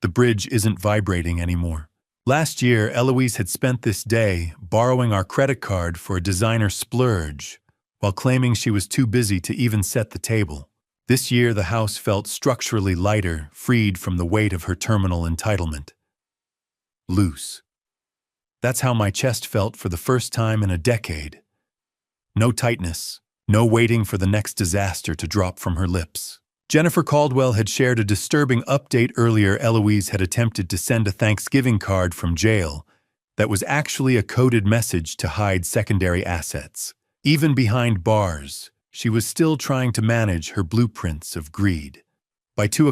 The bridge isn't vibrating anymore." Last year, Eloise had spent this day borrowing our credit card for a designer splurge, while claiming she was too busy to even set the table. This year, the house felt structurally lighter, freed from the weight of her terminal entitlement. Loose. That's how my chest felt for the first time in a decade. No tightness, no waiting for the next disaster to drop from her lips. Jennifer Caldwell had shared a disturbing update earlier. Eloise had attempted to send a Thanksgiving card from jail that was actually a coded message to hide secondary assets. Even behind bars, she was still trying to manage her blueprints of greed. By 2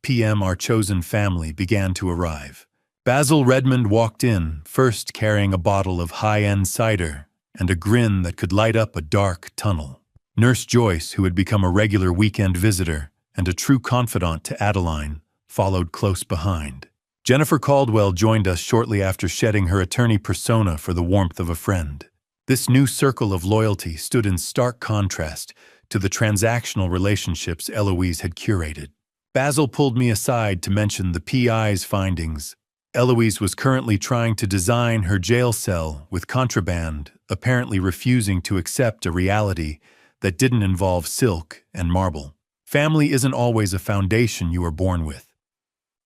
p.m., our chosen family began to arrive. Basil Redmond walked in, first carrying a bottle of high-end cider and a grin that could light up a dark tunnel. Nurse Joyce, who had become a regular weekend visitor and a true confidant to Adeline, followed close behind. Jennifer Caldwell joined us shortly after shedding her attorney persona for the warmth of a friend. This new circle of loyalty stood in stark contrast to the transactional relationships Eloise had curated. Basil pulled me aside to mention the PI's findings. Eloise was currently trying to design her jail cell with contraband, apparently refusing to accept a reality that didn't involve silk and marble. Family isn't always a foundation you are born with.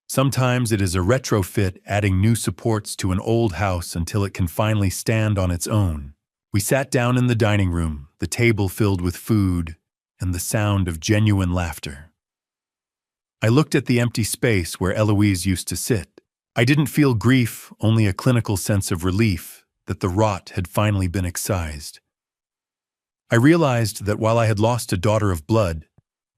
Sometimes it is a retrofit, adding new supports to an old house until it can finally stand on its own. We sat down in the dining room, the table filled with food and the sound of genuine laughter. I looked at the empty space where Eloise used to sit. I didn't feel grief, only a clinical sense of relief that the rot had finally been excised. I realized that while I had lost a daughter of blood,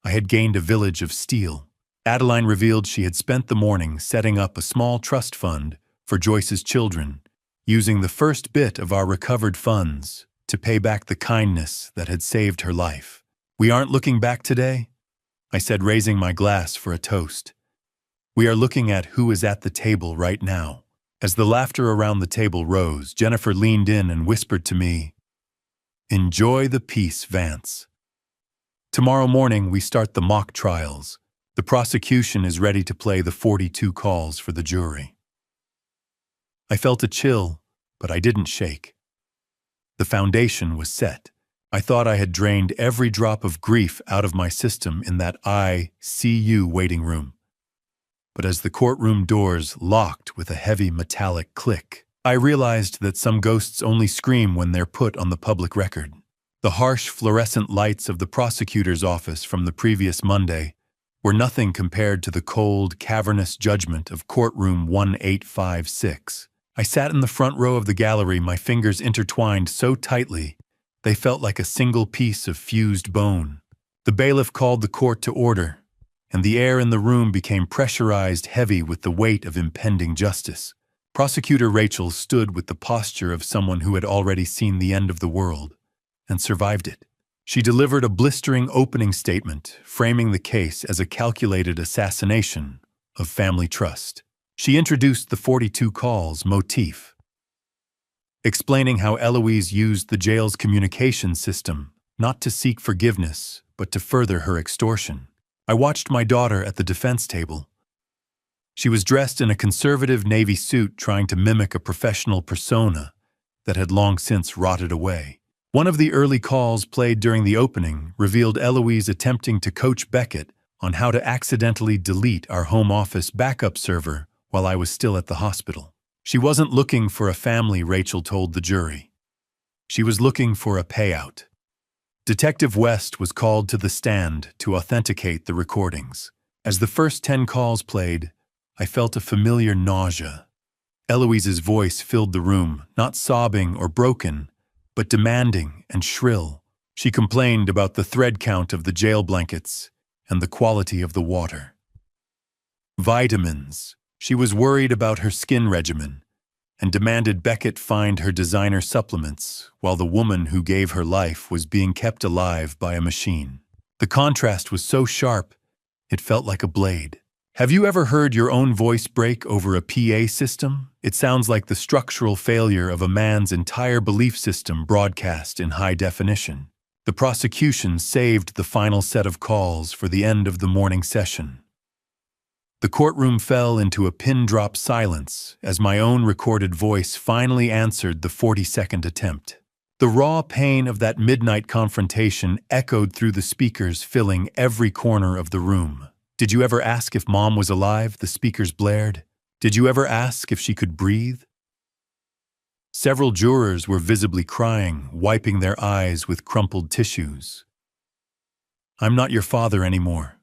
I had gained a village of steel. Adeline revealed she had spent the morning setting up a small trust fund for Joyce's children, using the first bit of our recovered funds to pay back the kindness that had saved her life. "We aren't looking back today," I said, raising my glass for a toast. "We are looking at who is at the table right now." As the laughter around the table rose, Jennifer leaned in and whispered to me, "Enjoy the peace, Vance. Tomorrow morning we start the mock trials. The prosecution is ready to play the 42 calls for the jury." I felt a chill, but I didn't shake. The foundation was set. I thought I had drained every drop of grief out of my system in that ICU waiting room. But as the courtroom doors locked with a heavy metallic click, I realized that some ghosts only scream when they're put on the public record. The harsh fluorescent lights of the prosecutor's office from the previous Monday were nothing compared to the cold, cavernous judgment of courtroom 1856. I sat in the front row of the gallery, my fingers intertwined so tightly they felt like a single piece of fused bone. The bailiff called the court to order, and the air in the room became pressurized, heavy with the weight of impending justice. Prosecutor Rachel stood with the posture of someone who had already seen the end of the world and survived it. She delivered a blistering opening statement, framing the case as a calculated assassination of family trust. She introduced the 42 calls motif, explaining how Eloise used the jail's communication system not to seek forgiveness, but to further her extortion. I watched my daughter at the defense table. She was dressed in a conservative navy suit, trying to mimic a professional persona that had long since rotted away. One of the early calls played during the opening revealed Eloise attempting to coach Beckett on how to accidentally delete our home office backup server while I was still at the hospital. She wasn't looking for a family, Rachel told the jury. She was looking for a payout. Detective West was called to the stand to authenticate the recordings. As the first 10 calls played, I felt a familiar nausea. Eloise's voice filled the room, not sobbing or broken, but demanding and shrill. She complained about the thread count of the jail blankets and the quality of the water. Vitamins. She was worried about her skin regimen and demanded Beckett find her designer supplements while the woman who gave her life was being kept alive by a machine. The contrast was so sharp, it felt like a blade. Have you ever heard your own voice break over a PA system? It sounds like the structural failure of a man's entire belief system broadcast in high definition. The prosecution saved the final set of calls for the end of the morning session. The courtroom fell into a pin-drop silence as my own recorded voice finally answered the 42nd attempt. The raw pain of that midnight confrontation echoed through the speakers, filling every corner of the room. "Did you ever ask if Mom was alive?" the speakers blared. "Did you ever ask if she could breathe?" Several jurors were visibly crying, wiping their eyes with crumpled tissues. "I'm not your father anymore.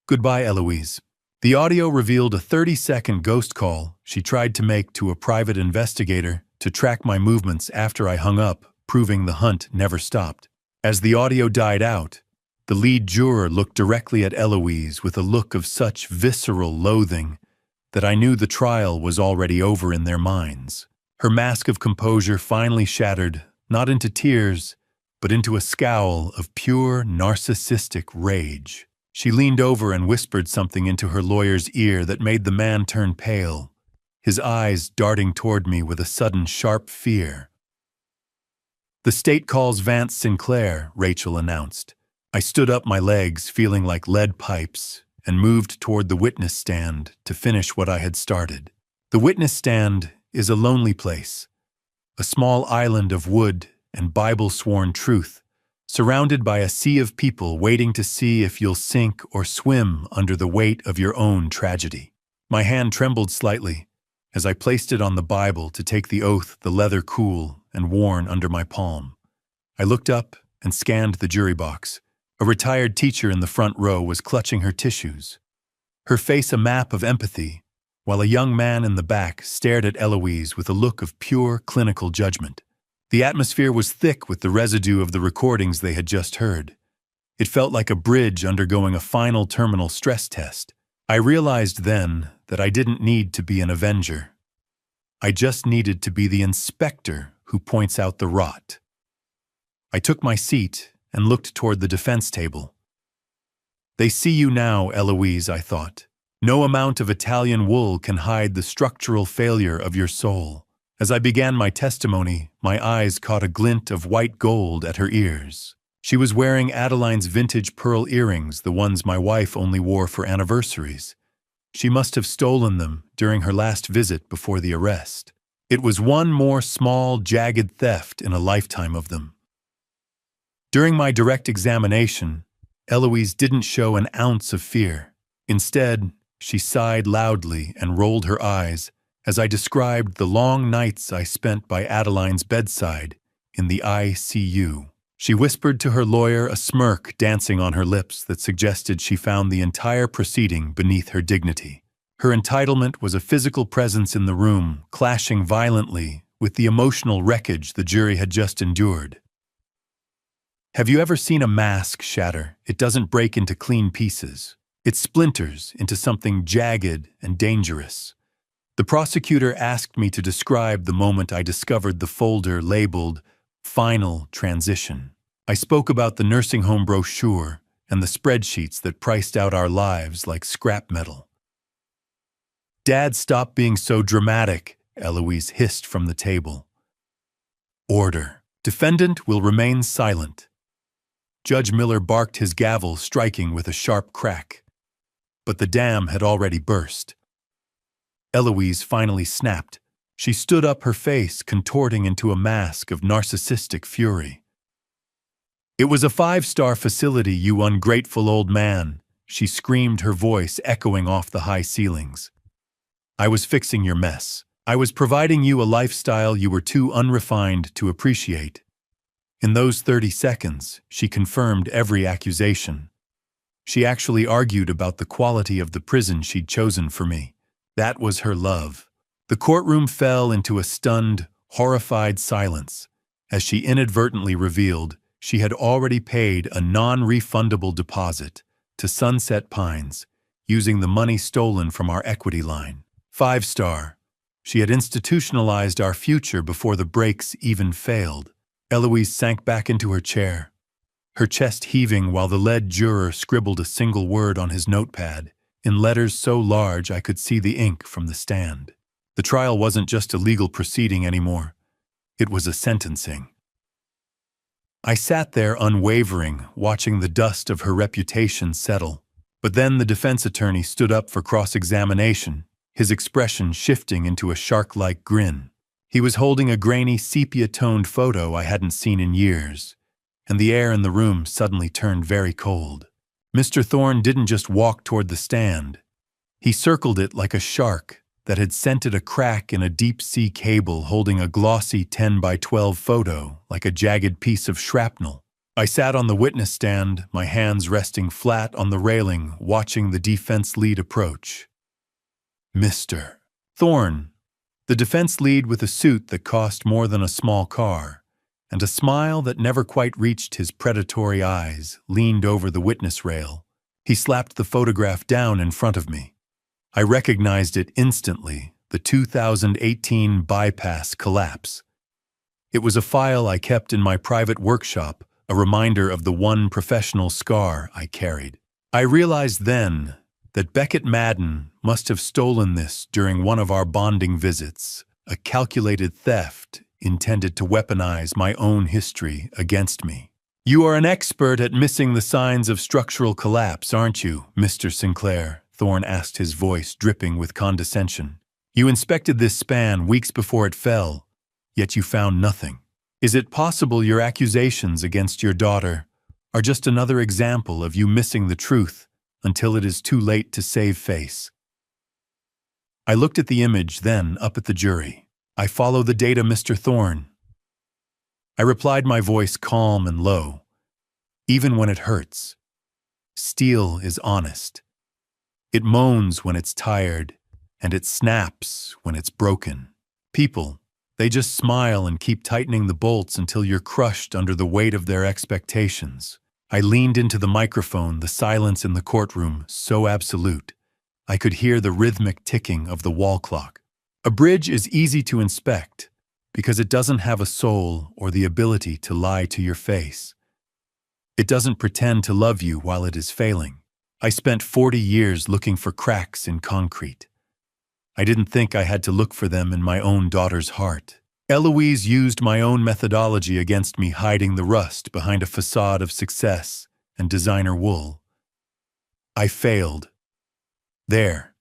Goodbye, Eloise." The audio revealed a 30-second ghost call she tried to make to a private investigator to track my movements after I hung up, proving the hunt never stopped. As the audio died out, the lead juror looked directly at Eloise with a look of such visceral loathing that I knew the trial was already over in their minds. Her mask of composure finally shattered, not into tears, but into a scowl of pure narcissistic rage. She leaned over and whispered something into her lawyer's ear that made the man turn pale, his eyes darting toward me with a sudden sharp fear. "The state calls Vance Sinclair," Rachel announced. I stood up my legs, feeling like lead pipes, and moved toward the witness stand to finish what I had started. The witness stand is a lonely place, a small island of wood and Bible-sworn truth, surrounded by a sea of people waiting to see if you'll sink or swim under the weight of your own tragedy. My hand trembled slightly as I placed it on the Bible to take the oath, the leather cool and worn under my palm. I looked up and scanned the jury box. A retired teacher in the front row was clutching her tissues, her face a map of empathy, while a young man in the back stared at Eloise with a look of pure clinical judgment. The atmosphere was thick with the residue of the recordings they had just heard. It felt like a bridge undergoing a final terminal stress test. I realized then that I didn't need to be an avenger. I just needed to be the inspector who points out the rot. I took my seat and looked toward the defense table. "They see you now, Eloise," I thought. "No amount of Italian wool can hide the structural failure of your soul." As I began my testimony, my eyes caught a glint of white gold at her ears. She was wearing Adeline's vintage pearl earrings, the ones my wife only wore for anniversaries. She must have stolen them during her last visit before the arrest. It was one more small, jagged theft in a lifetime of them. During my direct examination, Eloise didn't show an ounce of fear. Instead, she sighed loudly and rolled her eyes as I described the long nights I spent by Adeline's bedside in the ICU. She whispered to her lawyer, a smirk dancing on her lips that suggested she found the entire proceeding beneath her dignity. Her entitlement was a physical presence in the room, clashing violently with the emotional wreckage the jury had just endured. Have you ever seen a mask shatter? It doesn't break into clean pieces. It splinters into something jagged and dangerous. The prosecutor asked me to describe the moment I discovered the folder labeled "Final Transition." I spoke about the nursing home brochure and the spreadsheets that priced out our lives like scrap metal. "Dad, stop being so dramatic," Eloise hissed from the table. "Order. Defendant will remain silent." Judge Miller barked his gavel, striking with a sharp crack. But the dam had already burst. Eloise finally snapped. She stood up, her face contorting into a mask of narcissistic fury. "It was a 5-star facility, you ungrateful old man," she screamed, her voice echoing off the high ceilings. "I was fixing your mess. I was providing you a lifestyle you were too unrefined to appreciate." In those 30 seconds, she confirmed every accusation. She actually argued about the quality of the prison she'd chosen for me. That was her love. The courtroom fell into a stunned, horrified silence as she inadvertently revealed she had already paid a non-refundable deposit to Sunset Pines using the money stolen from our equity line. 5-star. She had institutionalized our future before the brakes even failed. Eloise sank back into her chair, her chest heaving while the lead juror scribbled a single word on his notepad, in letters so large I could see the ink from the stand. The trial wasn't just a legal proceeding anymore. It was a sentencing. I sat there unwavering, watching the dust of her reputation settle. But then the defense attorney stood up for cross-examination, his expression shifting into a shark-like grin. He was holding a grainy sepia-toned photo I hadn't seen in years, and the air in the room suddenly turned very cold. Mr. Thorne didn't just walk toward the stand. He circled it like a shark that had scented a crack in a deep-sea cable, holding a glossy 10 by 12 photo like a jagged piece of shrapnel. I sat on the witness stand, my hands resting flat on the railing, watching the defense lead approach. Mr. Thorne, the defense lead with a suit that cost more than a small car, and a smile that never quite reached his predatory eyes, leaned over the witness rail. He slapped the photograph down in front of me. I recognized it instantly, the 2018 bypass collapse. It was a file I kept in my private workshop, a reminder of the one professional scar I carried. I realized then that Beckett Madden must have stolen this during one of our bonding visits, a calculated theft intended to weaponize my own history against me. "You are an expert at missing the signs of structural collapse, aren't you, Mr. Sinclair?" Thorne asked, his voice dripping with condescension. "You inspected this span weeks before it fell, yet you found nothing. Is it possible your accusations against your daughter are just another example of you missing the truth until it is too late to save face?" I looked at the image, then up at the jury. "I follow the data, Mr. Thorne." I replied, my voice calm and low. "Even when it hurts, steel is honest. It moans when it's tired, and it snaps when it's broken. People, they just smile and keep tightening the bolts until you're crushed under the weight of their expectations." I leaned into the microphone, the silence in the courtroom so absolute. I could hear the rhythmic ticking of the wall clock. A bridge is easy to inspect because it doesn't have a soul or the ability to lie to your face. It doesn't pretend to love you while it is failing. I spent 40 years looking for cracks in concrete. I didn't think I had to look for them in my own daughter's heart. Eloise used my own methodology against me, hiding the rust behind a facade of success and designer wool. I failed. There.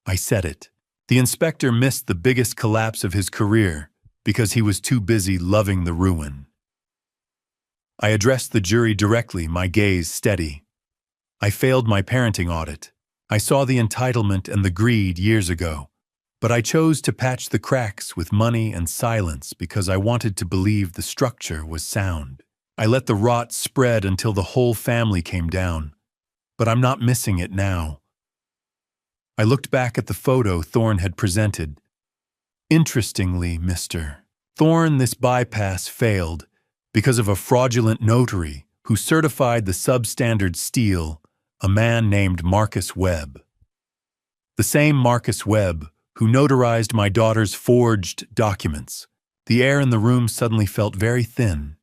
I said it. The inspector missed the biggest collapse of his career because he was too busy loving the ruin. I addressed the jury directly, my gaze steady. I failed my parenting audit. I saw the entitlement and the greed years ago, but I chose to patch the cracks with money and silence because I wanted to believe the structure was sound. I let the rot spread until the whole family came down, but I'm not missing it now. I looked back at the photo Thorne had presented. Interestingly, Mr. Thorne, this bypass failed because of a fraudulent notary who certified the substandard steel, a man named Marcus Webb. The same Marcus Webb who notarized my daughter's forged documents. The air in the room suddenly felt very thin.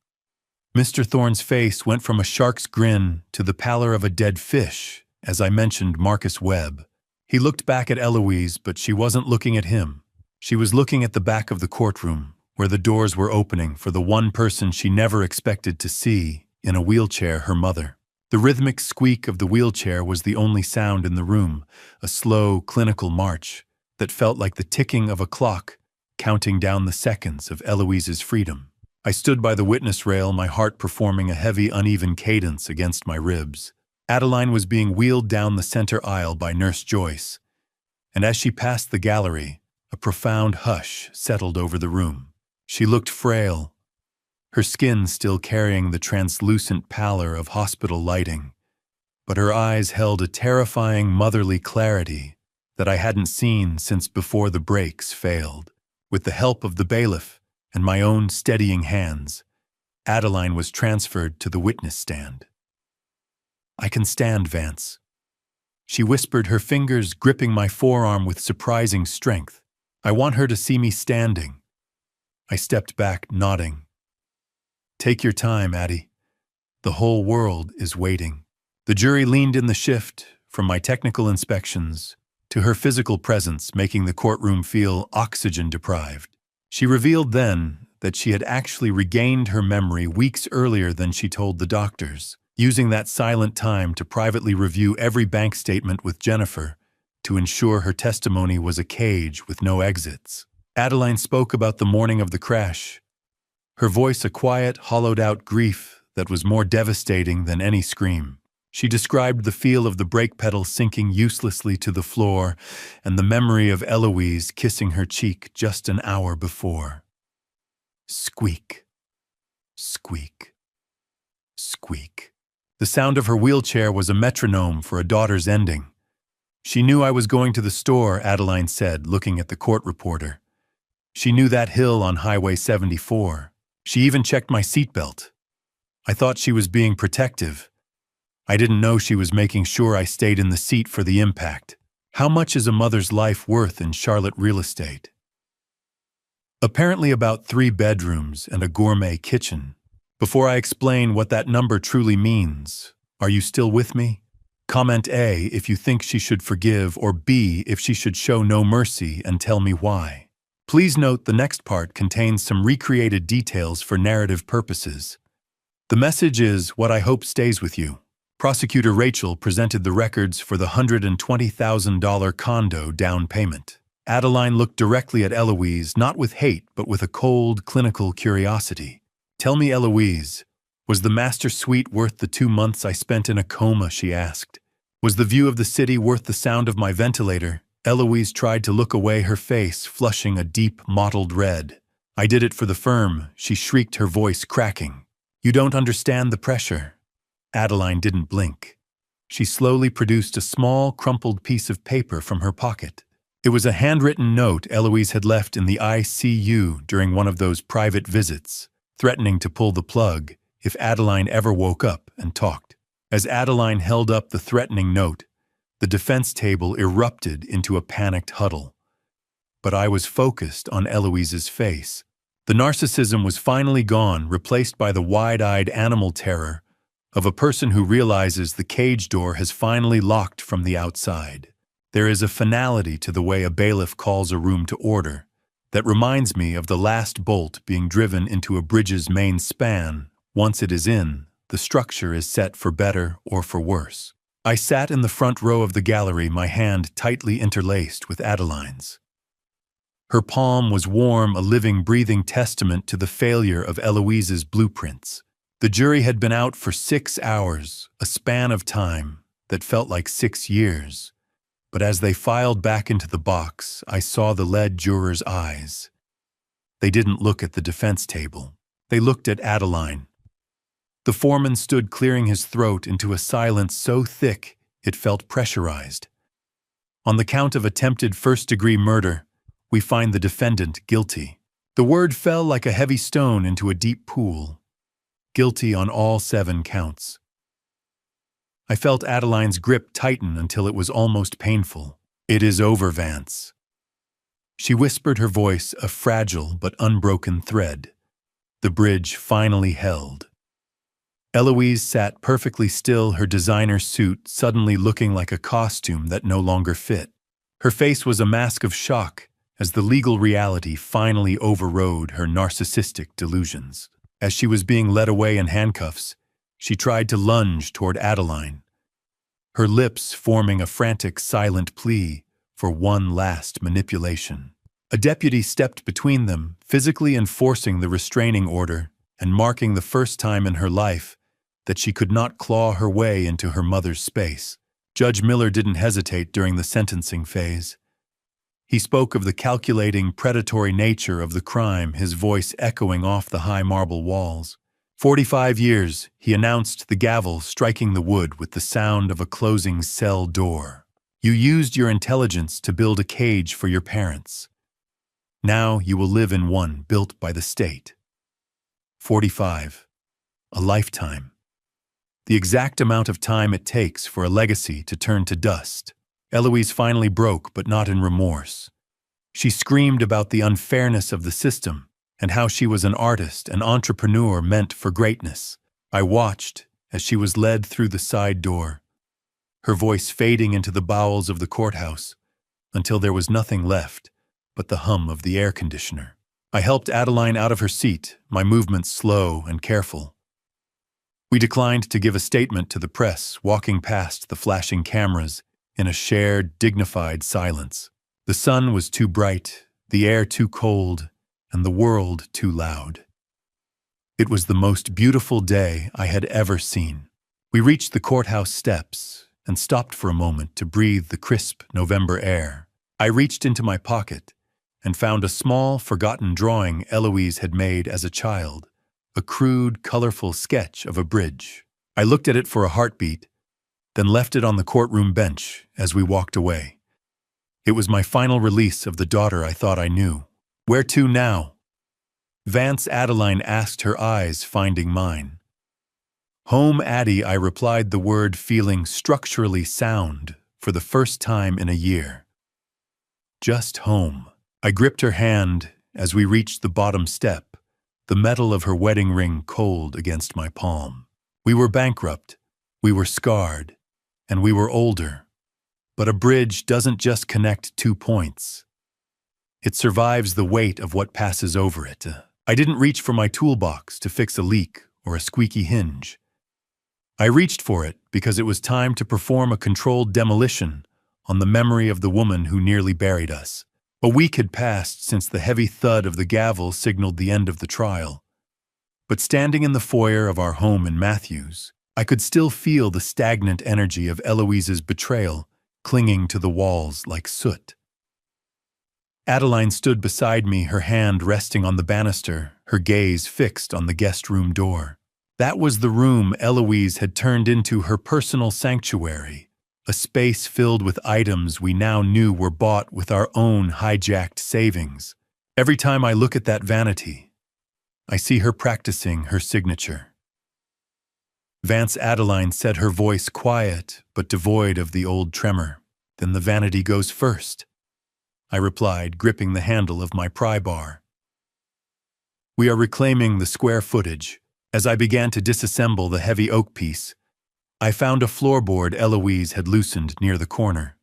Mr. Thorne's face went from a shark's grin to the pallor of a dead fish as I mentioned Marcus Webb. He looked back at Eloise, but she wasn't looking at him. She was looking at the back of the courtroom, where the doors were opening for the one person she never expected to see, in a wheelchair, her mother. The rhythmic squeak of the wheelchair was the only sound in the room, a slow, clinical march that felt like the ticking of a clock, counting down the seconds of Eloise's freedom. I stood by the witness rail, my heart performing a heavy, uneven cadence against my ribs. Adeline was being wheeled down the center aisle by Nurse Joyce, and as she passed the gallery, a profound hush settled over the room. She looked frail, her skin still carrying the translucent pallor of hospital lighting, but her eyes held a terrifying motherly clarity that I hadn't seen since before the brakes failed. With the help of the bailiff and my own steadying hands, Adeline was transferred to the witness stand. "I can stand, Vance," she whispered, her fingers gripping my forearm with surprising strength. "I want her to see me standing." I stepped back, nodding. "Take your time, Addie. The whole world is waiting." The jury leaned in the shift, from my technical inspections to her physical presence, making the courtroom feel oxygen-deprived. She revealed then that she had actually regained her memory weeks earlier than she told the doctors, using that silent time to privately review every bank statement with Jennifer to ensure her testimony was a cage with no exits. Adeline spoke about the morning of the crash, her voice a quiet, hollowed-out grief that was more devastating than any scream. She described the feel of the brake pedal sinking uselessly to the floor and the memory of Eloise kissing her cheek just an hour before. Squeak, squeak, squeak. The sound of her wheelchair was a metronome for a daughter's ending. She knew I was going to the store, Adeline said, looking at the court reporter. She knew that hill on Highway 74. She even checked my seatbelt. I thought she was being protective. I didn't know she was making sure I stayed in the seat for the impact. How much is a mother's life worth in Charlotte real estate? Apparently about 3 bedrooms and a gourmet kitchen. Before I explain what that number truly means, are you still with me? Comment A if you think she should forgive, or B if she should show no mercy, and tell me why. Please note the next part contains some recreated details for narrative purposes. The message is what I hope stays with you. Prosecutor Rachel presented the records for the $120,000 condo down payment. Adeline looked directly at Eloise, not with hate, but with a cold, clinical curiosity. Tell me, Eloise, was the master suite worth the 2 months I spent in a coma, she asked. Was the view of the city worth the sound of my ventilator? Eloise tried to look away, her face flushing a deep, mottled red. I did it for the firm, she shrieked, her voice cracking. You don't understand the pressure. Adeline didn't blink. She slowly produced a small, crumpled piece of paper from her pocket. It was a handwritten note Eloise had left in the ICU during one of those private visits, threatening to pull the plug if Adeline ever woke up and talked. As Adeline held up the threatening note, the defense table erupted into a panicked huddle. But I was focused on Eloise's face. The narcissism was finally gone, replaced by the wide-eyed animal terror of a person who realizes the cage door has finally locked from the outside. There is a finality to the way a bailiff calls a room to order that reminds me of the last bolt being driven into a bridge's main span. Once it is in, the structure is set for better or for worse. I sat in the front row of the gallery, my hand tightly interlaced with Adeline's. Her palm was warm, a living, breathing testament to the failure of Eloise's blueprints. The jury had been out for 6 hours, a span of time that felt like 6 years. But as they filed back into the box, I saw the lead jurors' eyes. They didn't look at the defense table. They looked at Adeline. The foreman stood clearing his throat into a silence so thick it felt pressurized. On the count of attempted first-degree murder, we find the defendant guilty. The word fell like a heavy stone into a deep pool. Guilty on all 7 counts. I felt Adeline's grip tighten until it was almost painful. It is over, Vance. She whispered, her voice a fragile but unbroken thread. The bridge finally held. Eloise sat perfectly still, her designer suit suddenly looking like a costume that no longer fit. Her face was a mask of shock as the legal reality finally overrode her narcissistic delusions. As she was being led away in handcuffs, she tried to lunge toward Adeline, her lips forming a frantic, silent plea for one last manipulation. A deputy stepped between them, physically enforcing the restraining order and marking the first time in her life that she could not claw her way into her mother's space. Judge Miller didn't hesitate during the sentencing phase. He spoke of the calculating, predatory nature of the crime, his voice echoing off the high marble walls. 45 years, he announced, the gavel striking the wood with the sound of a closing cell door. You used your intelligence to build a cage for your parents. Now you will live in one built by the state. 45. A lifetime. The exact amount of time it takes for a legacy to turn to dust. Eloise finally broke, but not in remorse. She screamed about the unfairness of the system and how she was an artist, an entrepreneur meant for greatness. I watched as she was led through the side door, her voice fading into the bowels of the courthouse until there was nothing left but the hum of the air conditioner. I helped Adeline out of her seat, my movements slow and careful. We declined to give a statement to the press, walking past the flashing cameras in a shared, dignified silence. The sun was too bright, the air too cold, and the world too loud. It was the most beautiful day I had ever seen. We reached the courthouse steps and stopped for a moment to breathe the crisp November air. I reached into my pocket and found a small, forgotten drawing Eloise had made as a child, a crude, colorful sketch of a bridge. I looked at it for a heartbeat, then left it on the courtroom bench as we walked away. It was my final release of the daughter I thought I knew. Where to now? Vance Adeline asked, her eyes finding mine. Home, Addie, I replied, the word feeling structurally sound for the first time in a year. Just home. I gripped her hand as we reached the bottom step, the metal of her wedding ring cold against my palm. We were bankrupt, we were scarred, and we were older. But a bridge doesn't just connect 2 points. It survives the weight of what passes over it. I didn't reach for my toolbox to fix a leak or a squeaky hinge. I reached for it because it was time to perform a controlled demolition on the memory of the woman who nearly buried us. A week had passed since the heavy thud of the gavel signaled the end of the trial. But standing in the foyer of our home in Matthews, I could still feel the stagnant energy of Eloise's betrayal clinging to the walls like soot. Adeline stood beside me, her hand resting on the banister, her gaze fixed on the guest room door. That was the room Eloise had turned into her personal sanctuary, a space filled with items we now knew were bought with our own hijacked savings. Every time I look at that vanity, I see her practicing her signature. Vance Adeline said, her voice quiet but devoid of the old tremor. Then the vanity goes first, I replied, gripping the handle of my pry bar. We are reclaiming the square footage. As I began to disassemble the heavy oak piece, I found a floorboard Eloise had loosened near the corner.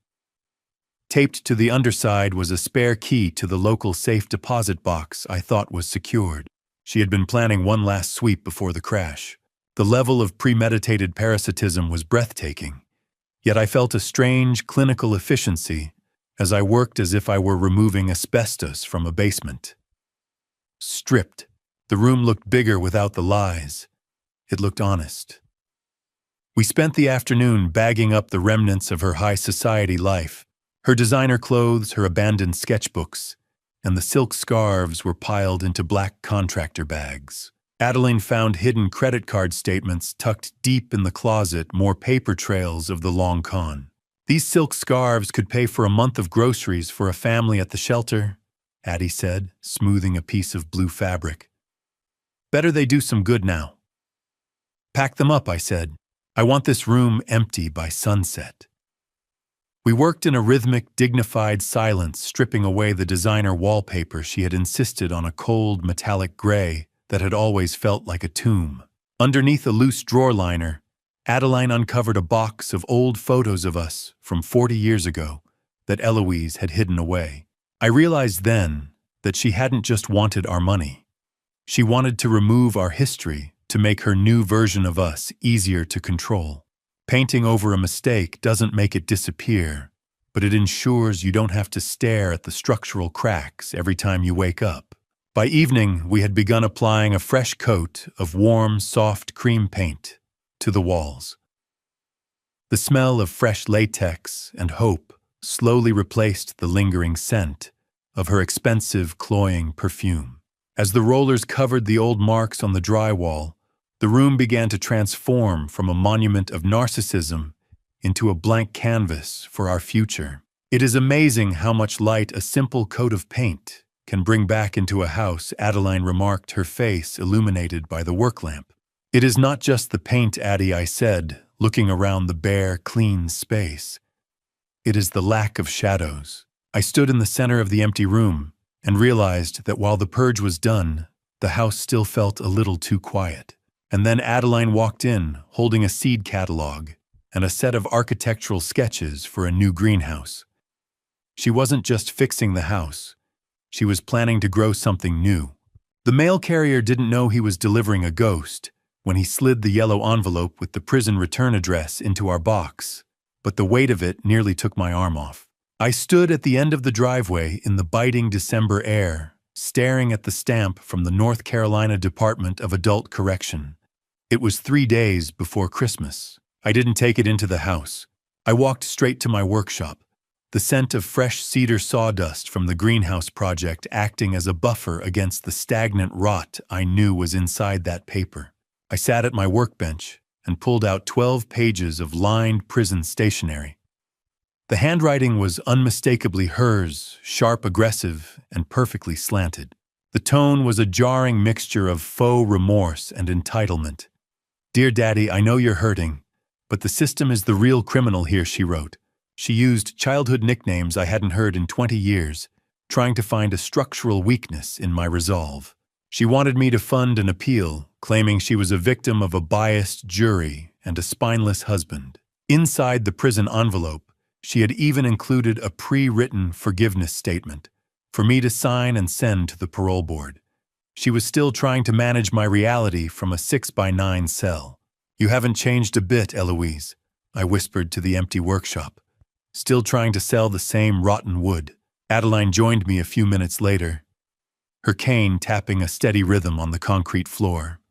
Taped to the underside was a spare key to the local safe deposit box I thought was secured. She had been planning one last sweep before the crash. The level of premeditated parasitism was breathtaking, yet I felt a strange clinical efficiency as I worked as if I were removing asbestos from a basement. Stripped, the room looked bigger without the lies. It looked honest. We spent the afternoon bagging up the remnants of her high society life. Her designer clothes, her abandoned sketchbooks, and the silk scarves were piled into black contractor bags. Adeline found hidden credit card statements tucked deep in the closet, more paper trails of the long con. These silk scarves could pay for a month of groceries for a family at the shelter, Addie said, smoothing a piece of blue fabric. Better they do some good now. Pack them up, I said. I want this room empty by sunset. We worked in a rhythmic, dignified silence, stripping away the designer wallpaper she had insisted on, a cold, metallic gray that had always felt like a tomb. Underneath a loose drawer liner, Adeline uncovered a box of old photos of us from 40 years ago that Eloise had hidden away. I realized then that she hadn't just wanted our money. She wanted to remove our history to make her new version of us easier to control. Painting over a mistake doesn't make it disappear, but it ensures you don't have to stare at the structural cracks every time you wake up. By evening, we had begun applying a fresh coat of warm, soft cream paint to the walls. The smell of fresh latex and hope slowly replaced the lingering scent of her expensive, cloying perfume. As the rollers covered the old marks on the drywall, the room began to transform from a monument of narcissism into a blank canvas for our future. It is amazing how much light a simple coat of paint can bring back into a house, Adeline remarked, her face illuminated by the work lamp. It is not just the paint, Addie, I said, looking around the bare, clean space. It is the lack of shadows. I stood in the center of the empty room and realized that while the purge was done, the house still felt a little too quiet. And then Adeline walked in, holding a seed catalog and a set of architectural sketches for a new greenhouse. She wasn't just fixing the house. She was planning to grow something new. The mail carrier didn't know he was delivering a ghost when he slid the yellow envelope with the prison return address into our box, but the weight of it nearly took my arm off. I stood at the end of the driveway in the biting December air, staring at the stamp from the North Carolina Department of Adult Correction. It was 3 days before Christmas. I didn't take it into the house. I walked straight to my workshop, the scent of fresh cedar sawdust from the greenhouse project acting as a buffer against the stagnant rot I knew was inside that paper. I sat at my workbench and pulled out 12 pages of lined prison stationery. The handwriting was unmistakably hers, sharp, aggressive, and perfectly slanted. The tone was a jarring mixture of faux remorse and entitlement. "Dear Daddy, I know you're hurting, but the system is the real criminal here," she wrote. She used childhood nicknames I hadn't heard in 20 years, trying to find a structural weakness in my resolve. She wanted me to fund an appeal, claiming she was a victim of a biased jury and a spineless husband. Inside the prison envelope, she had even included a pre-written forgiveness statement for me to sign and send to the parole board. She was still trying to manage my reality from a 6x9 cell. "You haven't changed a bit, Eloise," I whispered to the empty workshop. "Still trying to sell the same rotten wood." Adeline joined me a few minutes later, her cane tapping a steady rhythm on the concrete floor.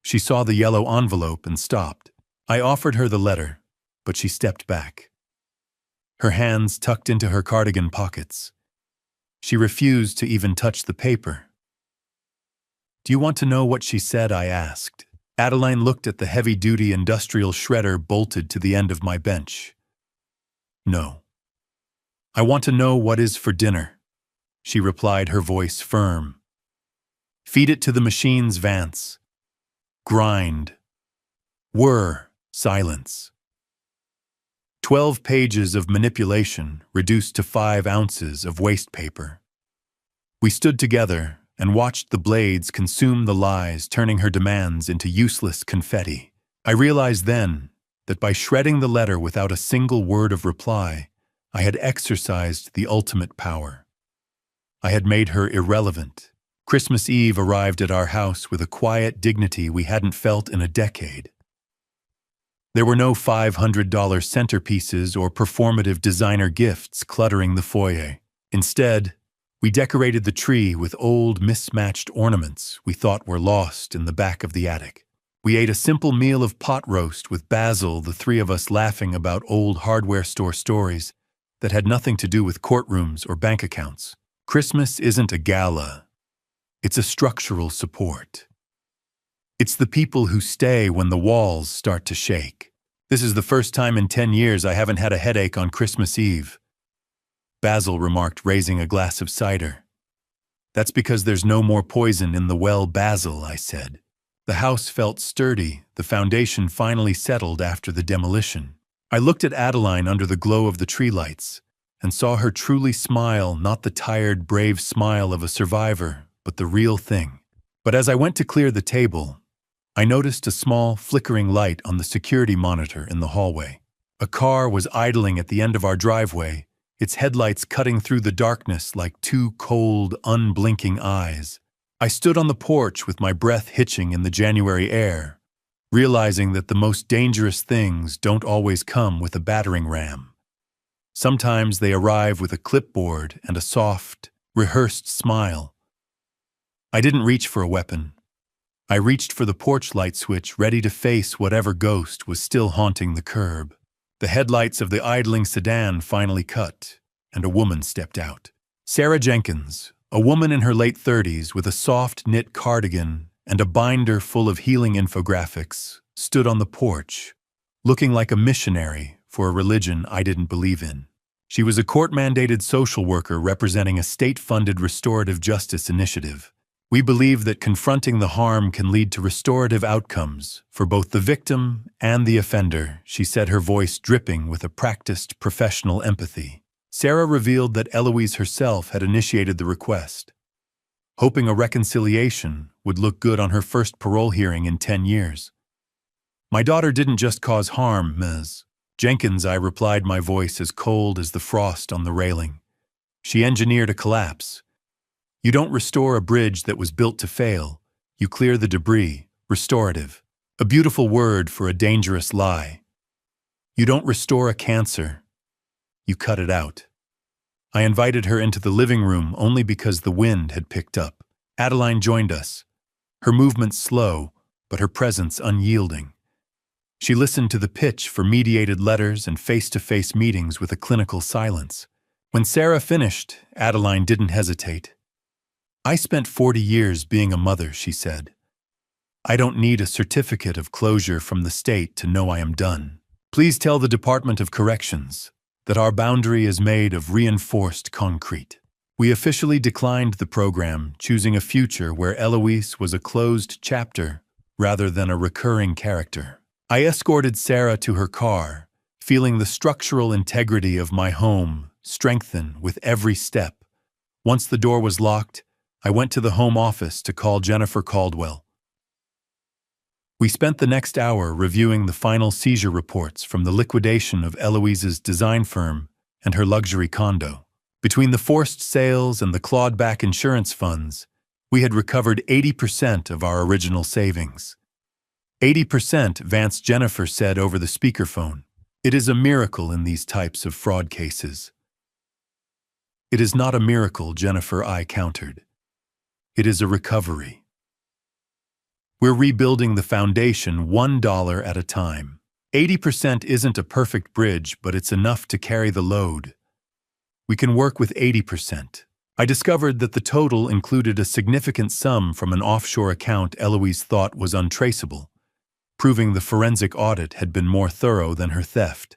She saw the yellow envelope and stopped. I offered her the letter, but she stepped back, her hands tucked into her cardigan pockets. She refused to even touch the paper. "Do you want to know what she said?" I asked. Adeline looked at the heavy-duty industrial shredder bolted to the end of my bench. "No. I want to know what is for dinner," she replied, her voice firm. "Feed it to the machines, Vance. Grind. Whir. Silence." 12 pages of manipulation reduced to 5 ounces of waste paper. We stood together and watched the blades consume the lies, turning her demands into useless confetti. I realized then that by shredding the letter without a single word of reply, I had exercised the ultimate power. I had made her irrelevant. Christmas Eve arrived at our house with a quiet dignity we hadn't felt in a decade. There were no $500 centerpieces or performative designer gifts cluttering the foyer. Instead, we decorated the tree with old, mismatched ornaments we thought were lost in the back of the attic. We ate a simple meal of pot roast with Basil, the 3 of us laughing about old hardware store stories that had nothing to do with courtrooms or bank accounts. Christmas isn't a gala. It's a structural support. It's the people who stay when the walls start to shake. "This is the first time in 10 years I haven't had a headache on Christmas Eve," Basil remarked, raising a glass of cider. "That's because there's no more poison in the well, Basil," I said. The house felt sturdy, the foundation finally settled after the demolition. I looked at Adeline under the glow of the tree lights and saw her truly smile, not the tired, brave smile of a survivor, but the real thing. But as I went to clear the table, I noticed a small, flickering light on the security monitor in the hallway. A car was idling at the end of our driveway, its headlights cutting through the darkness like 2 cold, unblinking eyes. I stood on the porch with my breath hitching in the January air, realizing that the most dangerous things don't always come with a battering ram. Sometimes they arrive with a clipboard and a soft, rehearsed smile. I didn't reach for a weapon. I reached for the porch light switch, ready to face whatever ghost was still haunting the curb. The headlights of the idling sedan finally cut, and a woman stepped out. Sarah Jenkins, a woman in her late 30s with a soft knit cardigan and a binder full of healing infographics, stood on the porch, looking like a missionary for a religion I didn't believe in. She was a court-mandated social worker representing a state-funded restorative justice initiative. "We believe that confronting the harm can lead to restorative outcomes for both the victim and the offender," she said, her voice dripping with a practiced professional empathy. Sarah revealed that Eloise herself had initiated the request, hoping a reconciliation would look good on her first parole hearing in 10 years. "My daughter didn't just cause harm, Ms. Jenkins," I replied, my voice as cold as the frost on the railing. "She engineered a collapse. You don't restore a bridge that was built to fail. You clear the debris. Restorative. A beautiful word for a dangerous lie. You don't restore a cancer. You cut it out. I invited her into the living room only because the wind had picked up. Adeline joined us, her movements slow, but her presence unyielding. She listened to the pitch for mediated letters and face-to-face meetings with a clinical silence. When Sarah finished, Adeline didn't hesitate. "I spent 40 years being a mother," she said. "I don't need a certificate of closure from the state to know I am done. Please tell the Department of Corrections that our boundary is made of reinforced concrete." We officially declined the program, choosing a future where Eloise was a closed chapter rather than a recurring character. I escorted Sarah to her car, feeling the structural integrity of my home strengthen with every step. Once the door was locked, I went to the home office to call Jennifer Caldwell. We spent the next hour reviewing the final seizure reports from the liquidation of Eloise's design firm and her luxury condo. Between the forced sales and the clawed-back insurance funds, we had recovered 80% of our original savings. 80%, Vance Jennifer said over the speakerphone. It is a miracle in these types of fraud cases. It is not a miracle, Jennifer, I countered. It is a recovery. We're rebuilding the foundation $1 at a time. 80% isn't a perfect bridge, but it's enough to carry the load. We can work with 80%. I discovered that the total included a significant sum from an offshore account Eloise thought was untraceable, proving the forensic audit had been more thorough than her theft.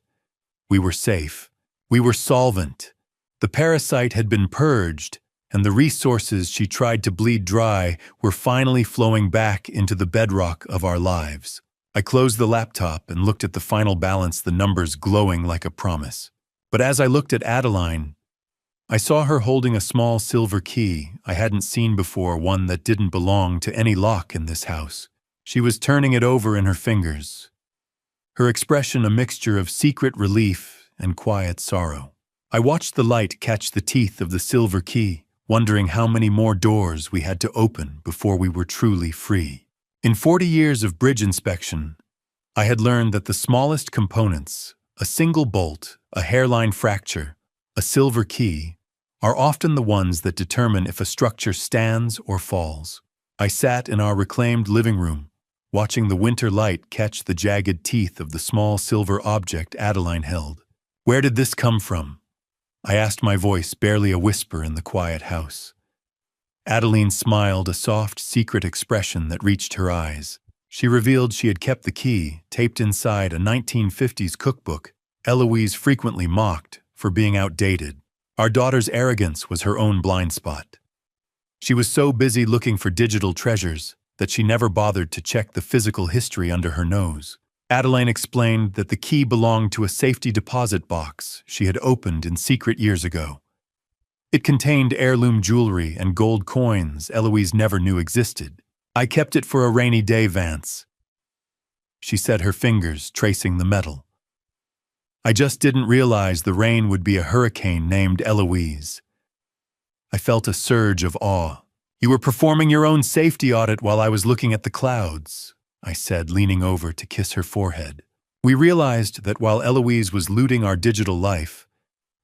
We were safe. We were solvent. The parasite had been purged, and the resources she tried to bleed dry were finally flowing back into the bedrock of our lives. I closed the laptop and looked at the final balance, the numbers glowing like a promise. But as I looked at Adeline, I saw her holding a small silver key I hadn't seen before, one that didn't belong to any lock in this house. She was turning it over in her fingers, her expression a mixture of secret relief and quiet sorrow. I watched the light catch the teeth of the silver key, wondering how many more doors we had to open before we were truly free. In 40 years of bridge inspection, I had learned that the smallest components, a single bolt, a hairline fracture, a silver key, are often the ones that determine if a structure stands or falls. I sat in our reclaimed living room, watching the winter light catch the jagged teeth of the small silver object Adeline held. Where did this come from? I asked, my voice barely a whisper in the quiet house. Adeline smiled, a soft, secret expression that reached her eyes. She revealed she had kept the key, taped inside a 1950s cookbook Eloise frequently mocked for being outdated. Our daughter's arrogance was her own blind spot. She was so busy looking for digital treasures that she never bothered to check the physical history under her nose. Adeline explained that the key belonged to a safety deposit box she had opened in secret years ago. It contained heirloom jewelry and gold coins Eloise never knew existed. I kept it for a rainy day, Vance, she said, her fingers tracing the metal. I just didn't realize the rain would be a hurricane named Eloise. I felt a surge of awe. You were performing your own safety audit while I was looking at the clouds, I said, leaning over to kiss her forehead. We realized that while Eloise was looting our digital life,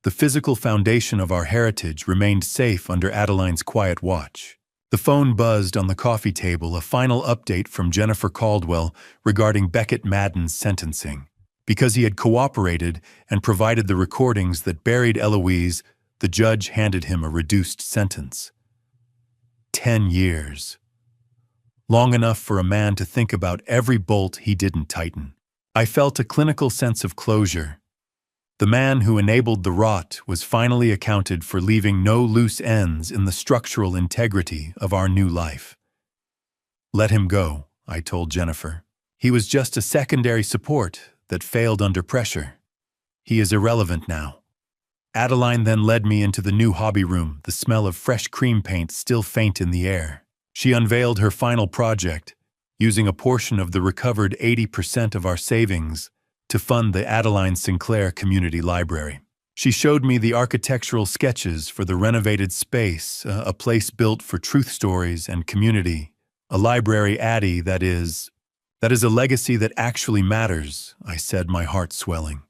the physical foundation of our heritage remained safe under Adeline's quiet watch. The phone buzzed on the coffee table, a final update from Jennifer Caldwell regarding Beckett Madden's sentencing. Because he had cooperated and provided the recordings that buried Eloise, the judge handed him a reduced sentence. 10 years. Long enough for a man to think about every bolt he didn't tighten. I felt a clinical sense of closure. The man who enabled the rot was finally accounted for, leaving no loose ends in the structural integrity of our new life. Let him go, I told Jennifer. He was just a secondary support that failed under pressure. He is irrelevant now. Adeline then led me into the new hobby room, the smell of fresh cream paint still faint in the air. She unveiled her final project, using a portion of the recovered 80% of our savings to fund the Adeline Sinclair Community Library. She showed me the architectural sketches for the renovated space, a place built for truth stories and community, a library, Addie, that is a legacy that actually matters, I said, my heart swelling.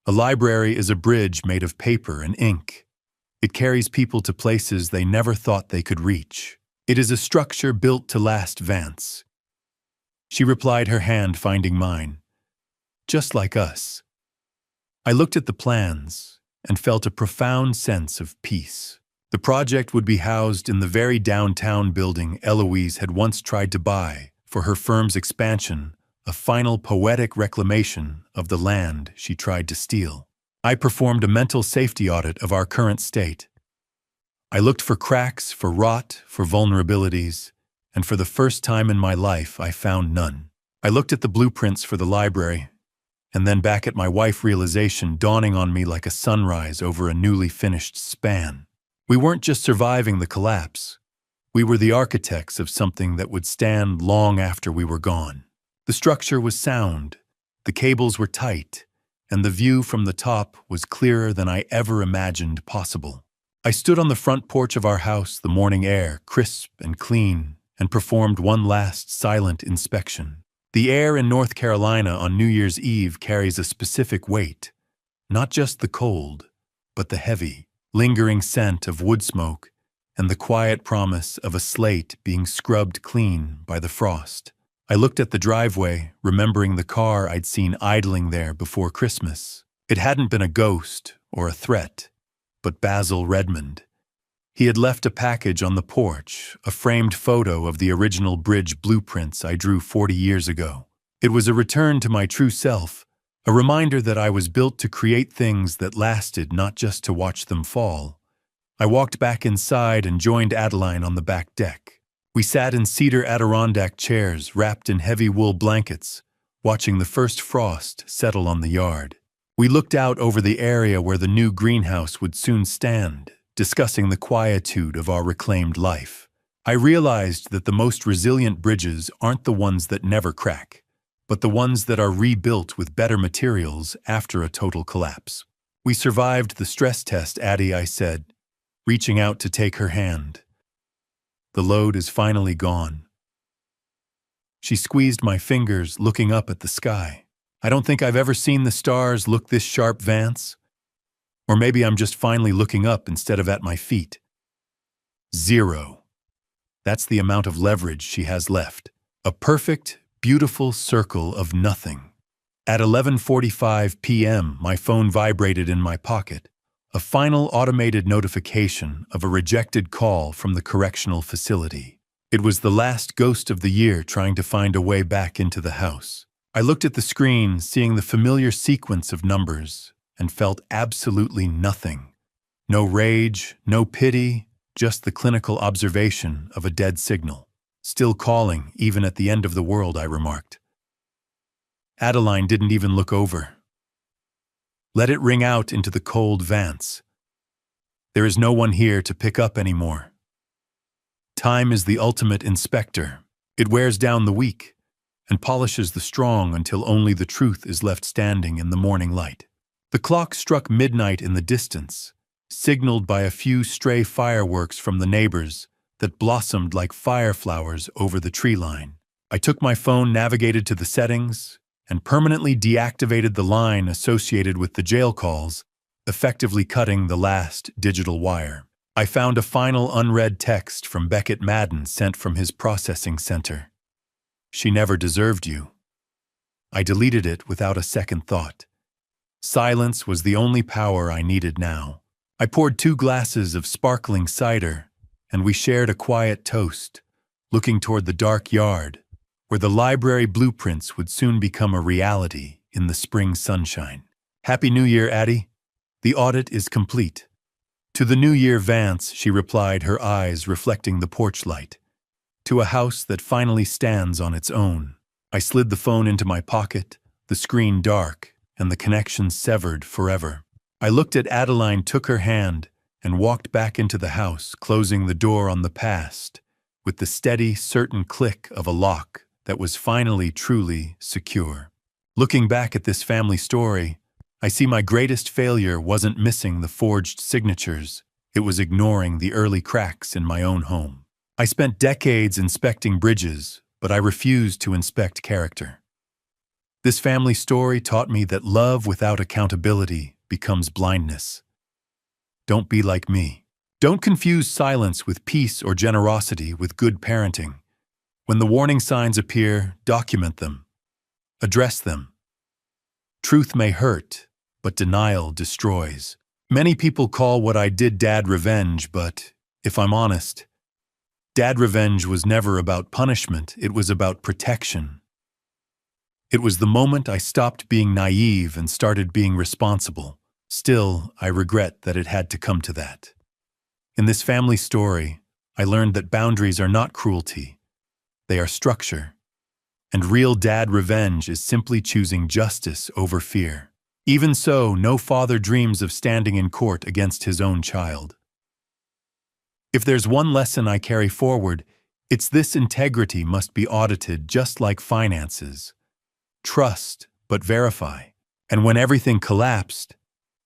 A library is a bridge made of paper and ink. It carries people to places they never thought they could reach. It is a structure built to last, Vance. She replied, her hand finding mine. Just like us. I looked at the plans and felt a profound sense of peace. The project would be housed in the very downtown building Eloise had once tried to buy for her firm's expansion, a final poetic reclamation of the land she tried to steal. I performed a mental safety audit of our current state. I looked for cracks, for rot, for vulnerabilities, and for the first time in my life I found none. I looked at the blueprints for the library, and then back at my wife, realization dawning on me like a sunrise over a newly finished span. We weren't just surviving the collapse. We were the architects of something that would stand long after we were gone. The structure was sound, the cables were tight, and the view from the top was clearer than I ever imagined possible. I stood on the front porch of our house, the morning air crisp and clean, and performed one last silent inspection. The air in North Carolina on New Year's Eve carries a specific weight, not just the cold, but the heavy, lingering scent of wood smoke and the quiet promise of a slate being scrubbed clean by the frost. I looked at the driveway, remembering the car I'd seen idling there before Christmas. It hadn't been a ghost or a threat, but Basil Redmond. He had left a package on the porch, a framed photo of the original bridge blueprints I drew 40 years ago. It was a return to my true self, a reminder that I was built to create things that lasted, not just to watch them fall. I walked back inside and joined Adeline on the back deck. We sat in cedar Adirondack chairs wrapped in heavy wool blankets, watching the first frost settle on the yard. We looked out over the area where the new greenhouse would soon stand, discussing the quietude of our reclaimed life. I realized that the most resilient bridges aren't the ones that never crack, but the ones that are rebuilt with better materials after a total collapse. We survived the stress test, Addie, I said, reaching out to take her hand. The load is finally gone. She squeezed my fingers, looking up at the sky. I don't think I've ever seen the stars look this sharp, Vance. Or maybe I'm just finally looking up instead of at my feet. 0. That's the amount of leverage she has left. A perfect, beautiful circle of nothing. At 11:45 p.m., my phone vibrated in my pocket. A final automated notification of a rejected call from the correctional facility. It was the last ghost of the year trying to find a way back into the house. I looked at the screen, seeing the familiar sequence of numbers, and felt absolutely nothing. No rage, no pity, just the clinical observation of a dead signal. Still calling, even at the end of the world, I remarked. Adeline didn't even look over. Let it ring out into the cold, Vance. There is no one here to pick up anymore. Time is the ultimate inspector. It wears down the weak and polishes the strong until only the truth is left standing in the morning light. The clock struck midnight in the distance, signaled by a few stray fireworks from the neighbors that blossomed like fireflowers over the tree line. I took my phone, navigated to the settings, and permanently deactivated the line associated with the jail calls, effectively cutting the last digital wire. I found a final unread text from Beckett Madden sent from his processing center. She never deserved you. I deleted it without a second thought. Silence was the only power I needed now. I poured 2 glasses of sparkling cider, and we shared a quiet toast, looking toward the dark yard, where the library blueprints would soon become a reality in the spring sunshine. Happy New Year, Addie. The audit is complete. To the New Year, Vance, she replied, her eyes reflecting the porch light. To a house that finally stands on its own. I slid the phone into my pocket, the screen dark, and the connection severed forever. I looked at Adeline, took her hand, and walked back into the house, closing the door on the past, with the steady, certain click of a lock that was finally truly secure. Looking back at this family story, I see my greatest failure wasn't missing the forged signatures, it was ignoring the early cracks in my own home. I spent decades inspecting bridges, but I refused to inspect character. This family story taught me that love without accountability becomes blindness. Don't be like me. Don't confuse silence with peace or generosity with good parenting. When the warning signs appear, document them. Address them. Truth may hurt, but denial destroys. Many people call what I did dad revenge, but if I'm honest, dad revenge was never about punishment, it was about protection. It was the moment I stopped being naive and started being responsible. Still, I regret that it had to come to that. In this family story, I learned that boundaries are not cruelty. They are structure. And real dad revenge is simply choosing justice over fear. Even so, no father dreams of standing in court against his own child. If there's one lesson I carry forward, it's this: integrity must be audited just like finances. Trust, but verify. And when everything collapsed,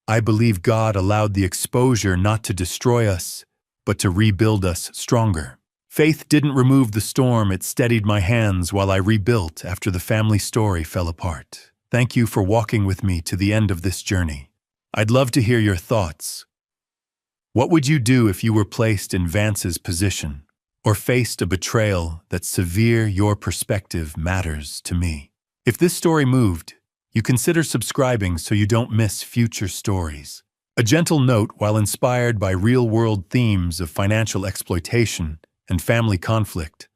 I believe God allowed the exposure not to destroy us, but to rebuild us stronger. Faith didn't remove the storm, it steadied my hands while I rebuilt after the family story fell apart. Thank you for walking with me to the end of this journey. I'd love to hear your thoughts. What would you do if you were placed in Vance's position, or faced a betrayal that severe your perspective matters to me? If this story moved, you consider subscribing so you don't miss future stories. A gentle note: while inspired by real-world themes of financial exploitation and family conflict,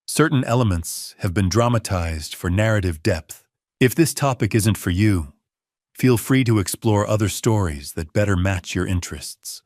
certain elements have been dramatized for narrative depth. If this topic isn't for you, feel free to explore other stories that better match your interests.